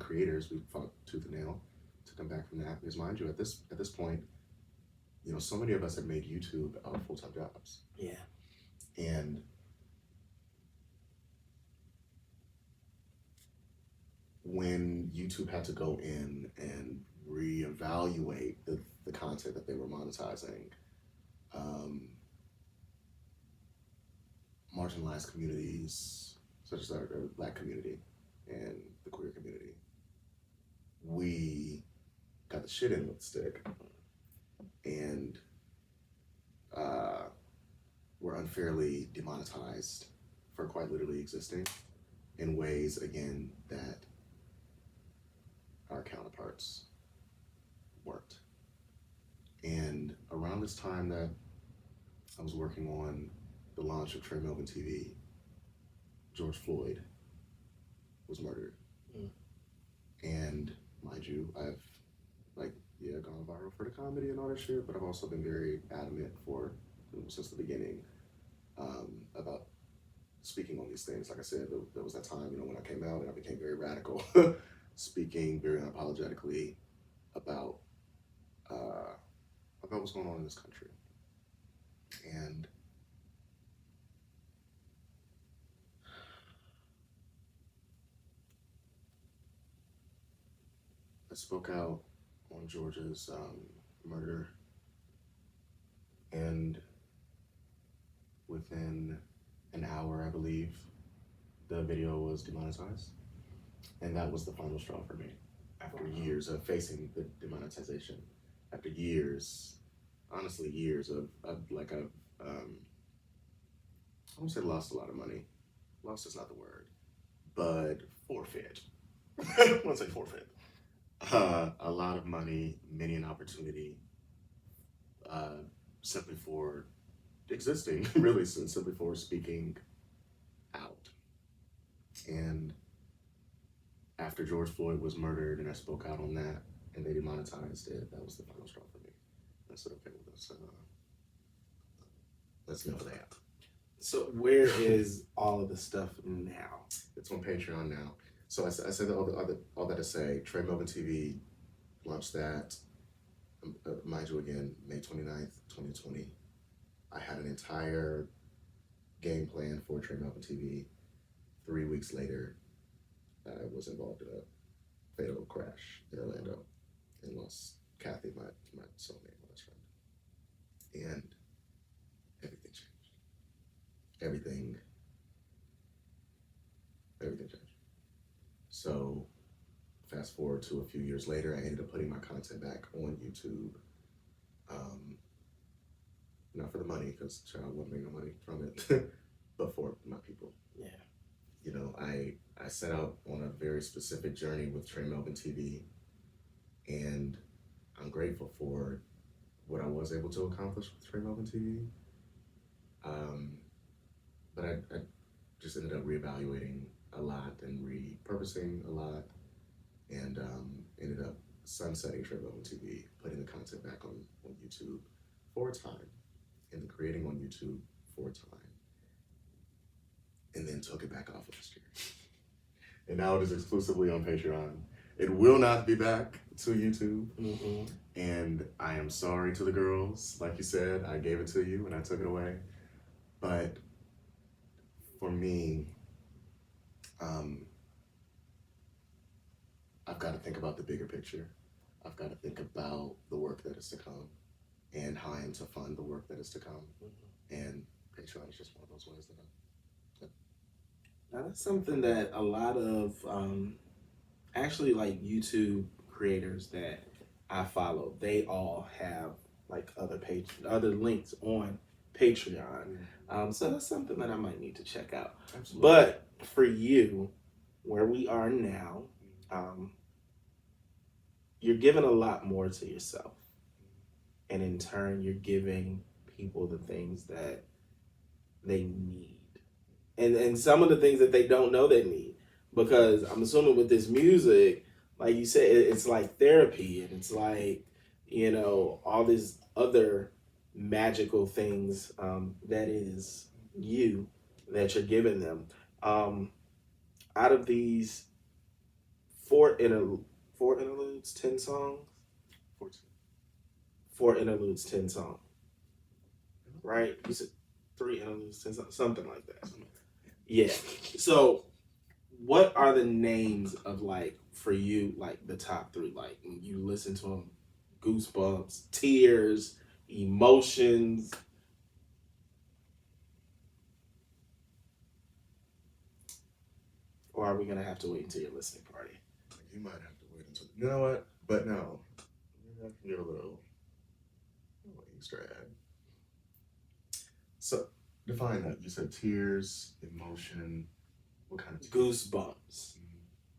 Creators, we fought tooth and nail to come back from that. Because mind you, at this point, so many of us had made YouTube our full-time jobs. Yeah. And when YouTube had to go in and reevaluate the content that they were monetizing, marginalized communities, such as our Black community and the queer community, we got the shit in with the stick and were unfairly demonetized for quite literally existing in ways, again, that our counterparts weren't. And around this time that I was working on the launch of Tre Melvin TV, George Floyd was murdered. And mind you, I've gone viral for the comedy and all that shit, but I've also been very adamant since the beginning about speaking on these things. Like I said, there was that time, when I came out and I became very radical, speaking very unapologetically about what's going on in this country. And I spoke out on George's murder, and within an hour, I believe, the video was demonetized. And that was the final straw for me. After years of facing the demonetization, after years, honestly, years of I won't say lost a lot of money. Lost is not the word, but forfeit. I won't say forfeit. A lot of money, many an opportunity, simply for existing, really, simply for speaking out. And after George Floyd was murdered and I spoke out on that and they demonetized it, that was the final straw for me. I said, okay, well, let's know that. So where is all of the stuff now? It's on Patreon now. So I said all that to say, Tre Melvin TV launched that, mind you again, May 29th, 2020. I had an entire game plan for Tre Melvin TV. 3 weeks later, I was involved in a fatal crash in Orlando and lost Kathy, my soulmate, my best friend. And everything changed. Everything changed. So fast forward to a few years later, I ended up putting my content back on YouTube. Not for the money, because child wouldn't make no money from it. but for my people. Yeah. You know, I set out on a very specific journey with Tre Melvin TV, and I'm grateful for what I was able to accomplish with Tre Melvin TV. But I just ended up reevaluating a lot and repurposing a lot, and ended up sunsetting Tre Melvin TV, putting the content back on YouTube for a time, and then creating on YouTube for a time, and then took it back off last year. And now it is exclusively on Patreon. It will not be back to YouTube. Mm-hmm. And I am sorry to the girls. Like you said, I gave it to you and I took it away. But for me, I've got to think about the bigger picture. I've got to think about the work that is to come and how I am to fund the work that is to come. Mm-hmm. And Patreon is just one of those ways that Now that's something that a lot of actually like YouTube creators that I follow, they all have like other links on Patreon. So that's something that I might need to check out. Absolutely. But for you, where we are now, you're giving a lot more to yourself. And in turn, you're giving people the things that they need. And some of the things that they don't know they need. Because I'm assuming with this music, like you said, it's like therapy, and it's like, you know, all these other magical things that is you that you're giving them. Out of these four interludes, 10 songs? 14. 4 interludes, 10 songs. Right? You said 3 interludes, 10 songs, something like that. Yeah. So, what are the names of, like, for you, like, the top 3? Like, when you listen to them, goosebumps, tears, emotions. Or are we going to have to wait until your listening party? You might have to wait until... You know what? But no. Maybe I can get a little Easter egg. So, define that. You said tears, emotion, what kind of tears? Goosebumps.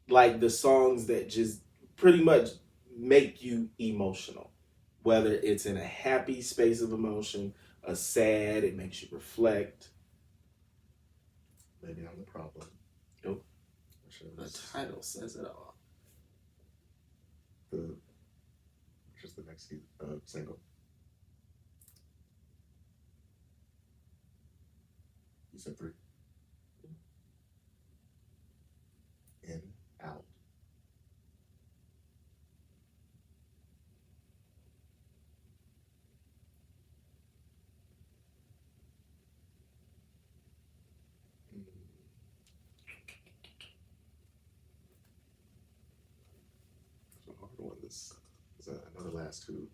Like the songs that just pretty much make you emotional. Whether it's in a happy space of emotion, a sad, it makes you reflect. Maybe I'm the problem. Nope. The title says it all. Which is the next single? You said 3. In, out. So hard one. I know the last two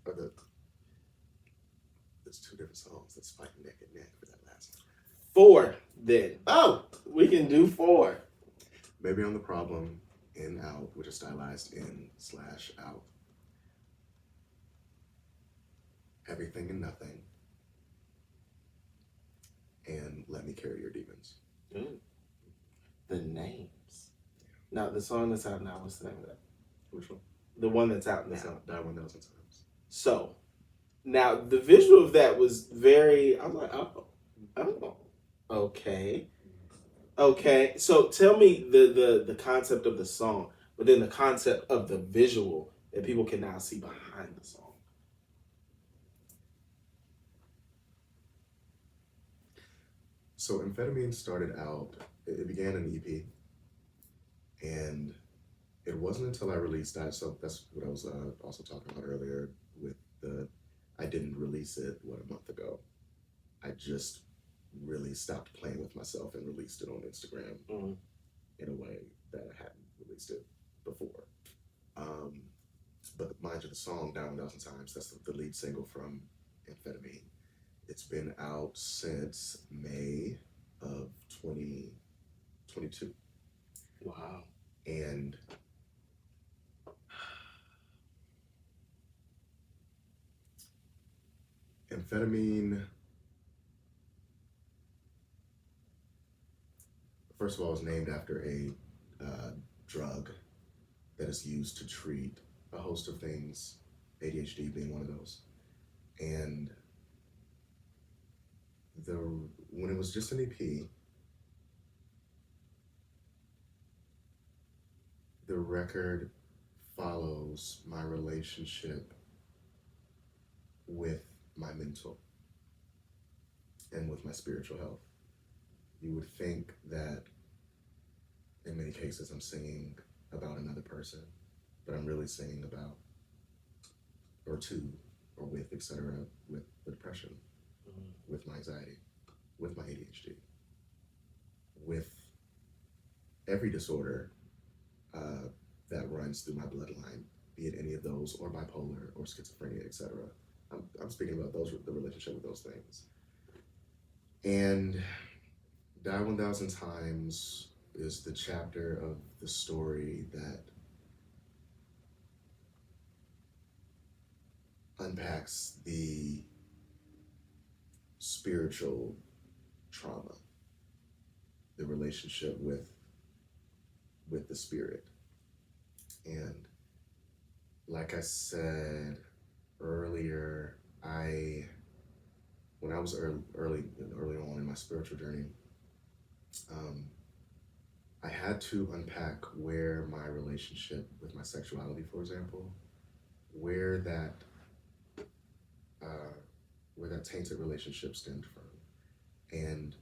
are there's 2 different songs that's fighting neck and neck for that last one. 4 then. Oh, we can do 4. Maybe I'm the problem. In, out, which is stylized in/out. Everything and nothing. And let me carry your demons. The names. Now, the song that's out now, what's the name of that? Which one? The one that's out now. That's out. Died 1,000 times. So, now the visual of that was very, I was like, oh, okay. Okay, so tell me the concept of the song, but then the concept of the visual that people can now see behind the song. So Amphetamine started out, it began an EP, and it wasn't until I released that, so that's what I was also talking about earlier with I didn't release it, a month ago. I just really stopped playing with myself and released it on Instagram in a way that I hadn't released it before. But mind you, the song Down 1,000 Times, that's the lead single from Amphetamine. It's been out since May of 2022. Wow. And Amphetamine first of all, is named after a drug that is used to treat a host of things, ADHD being one of those. And when it was just an EP, the record follows my relationship with my mental and with my spiritual health. You would think that in many cases I'm singing about another person, but I'm really singing about, or to, or with, etc., with the depression, with my anxiety, with my ADHD, with every disorder that runs through my bloodline, be it any of those, or bipolar, or schizophrenia, etc. I'm speaking about the relationship with those things. And Die 1,000 Times is the chapter of the story that unpacks the spiritual trauma, the relationship with the spirit. And like I said earlier, when I was early on in my spiritual journey, I had to unpack where my relationship with my sexuality, for example, where that tainted relationship stemmed from. And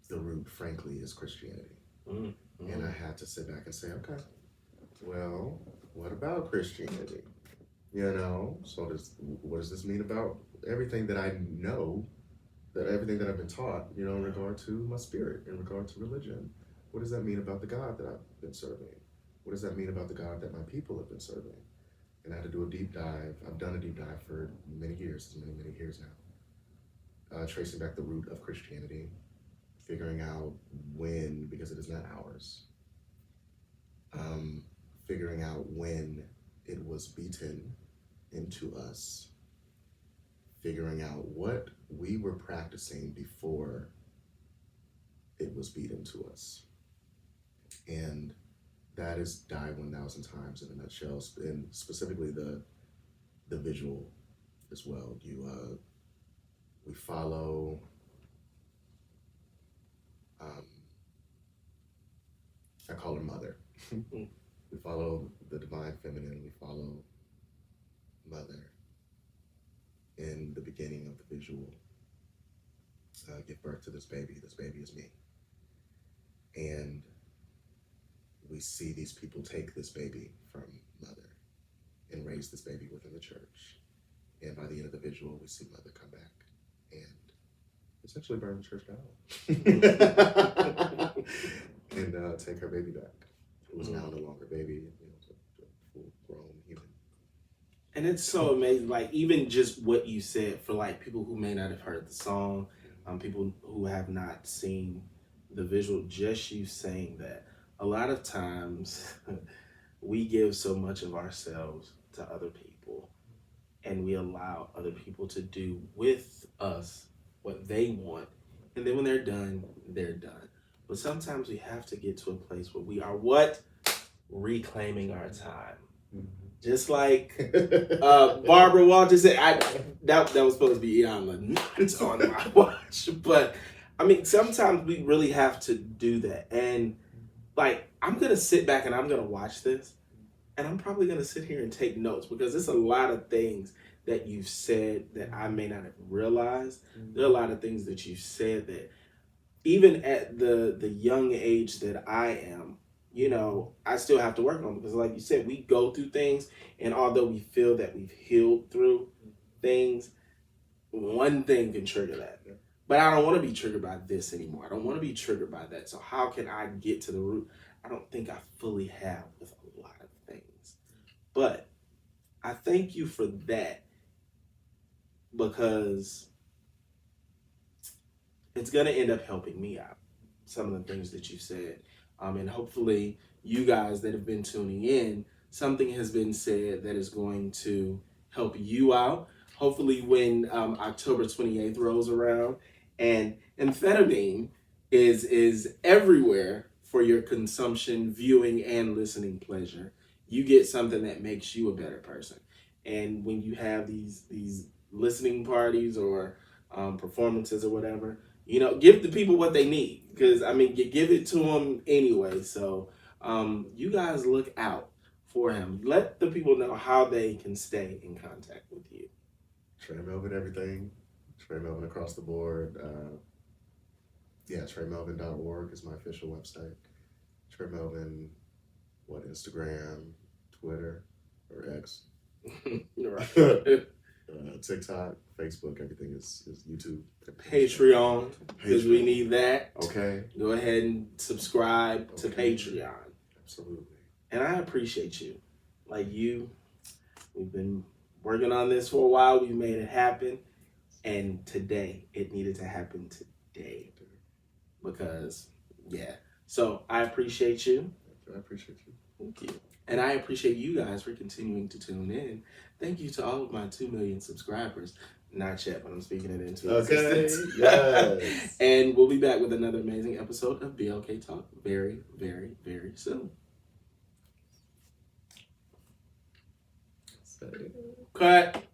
the root, frankly, is Christianity. Mm-hmm. And I had to sit back and say, okay, well, what about Christianity? So what does this mean about everything that I know, that everything that I've been taught, in regard to my spirit, in regard to religion? What does that mean about the God that I've been serving? What does that mean about the God that my people have been serving? And I had to do a deep dive. I've done a deep dive for many years now, tracing back the root of Christianity, figuring out when, because it is not ours, figuring out when it was beaten into us, figuring out what we were practicing before it was beaten to us. And that is Die 1,000 Times in a nutshell, and specifically the visual as well. We follow I call her Mother. We follow the divine feminine. We follow Mother in the beginning of the visual. Give birth to this baby. This baby is me. And we see these people take this baby from Mother and raise this baby within the church. And by the end of the visual, we see Mother come back and essentially burn the church down. And take her baby back. It was now no longer a baby, a full-grown human. And it's so amazing, like even just what you said for like people who may not have heard the song, people who have not seen the visual, just you saying that. A lot of times we give so much of ourselves to other people and we allow other people to do with us what they want. And then when they're done, they're done. But sometimes we have to get to a place where we are reclaiming our time. Mm-hmm. Just like Barbara Walters said, that was supposed to be on my watch. But I mean, sometimes we really have to do that. And like, I'm going to sit back and I'm going to watch this. And I'm probably going to sit here and take notes because there's a lot of things that you've said that I may not have realized. Mm-hmm. There are a lot of things that you've said that even at the young age that I am, I still have to work on because like you said, we go through things, and although we feel that we've healed through things, one thing can trigger that. But I don't want to be triggered by this anymore. I don't want to be triggered by that. So how can I get to the root? I don't think I fully have with a lot of things. But I thank you for that because it's going to end up helping me out, some of the things that you said. And hopefully you guys that have been tuning in, something has been said that is going to help you out. Hopefully when October 28th rolls around and amphetamine is everywhere, for your consumption, viewing, and listening pleasure. You get something that makes you a better person. And when you have these listening parties or performances or whatever, give the people what they need, because I mean, you give it to them anyway. So you guys look out for him. Let the people know how they can stay in contact with you. Tre Melvin, everything. Tre Melvin across the board. TreMelvin.org is my official website. Tre Melvin, Instagram, Twitter, or X. TikTok, Facebook, everything is YouTube. Patreon, because we need that. Okay. Go ahead and subscribe to Patreon. Absolutely. And I appreciate you. We've been working on this for a while. We made it happen. And today, it needed to happen today. Because, yeah. So, I appreciate you. I appreciate you. Thank you. And I appreciate you guys for continuing to tune in. Thank you to all of my 2 million subscribers. Not yet, but I'm speaking it into existence. Yes. And we'll be back with another amazing episode of BLK Talk very, very, very soon. Cut.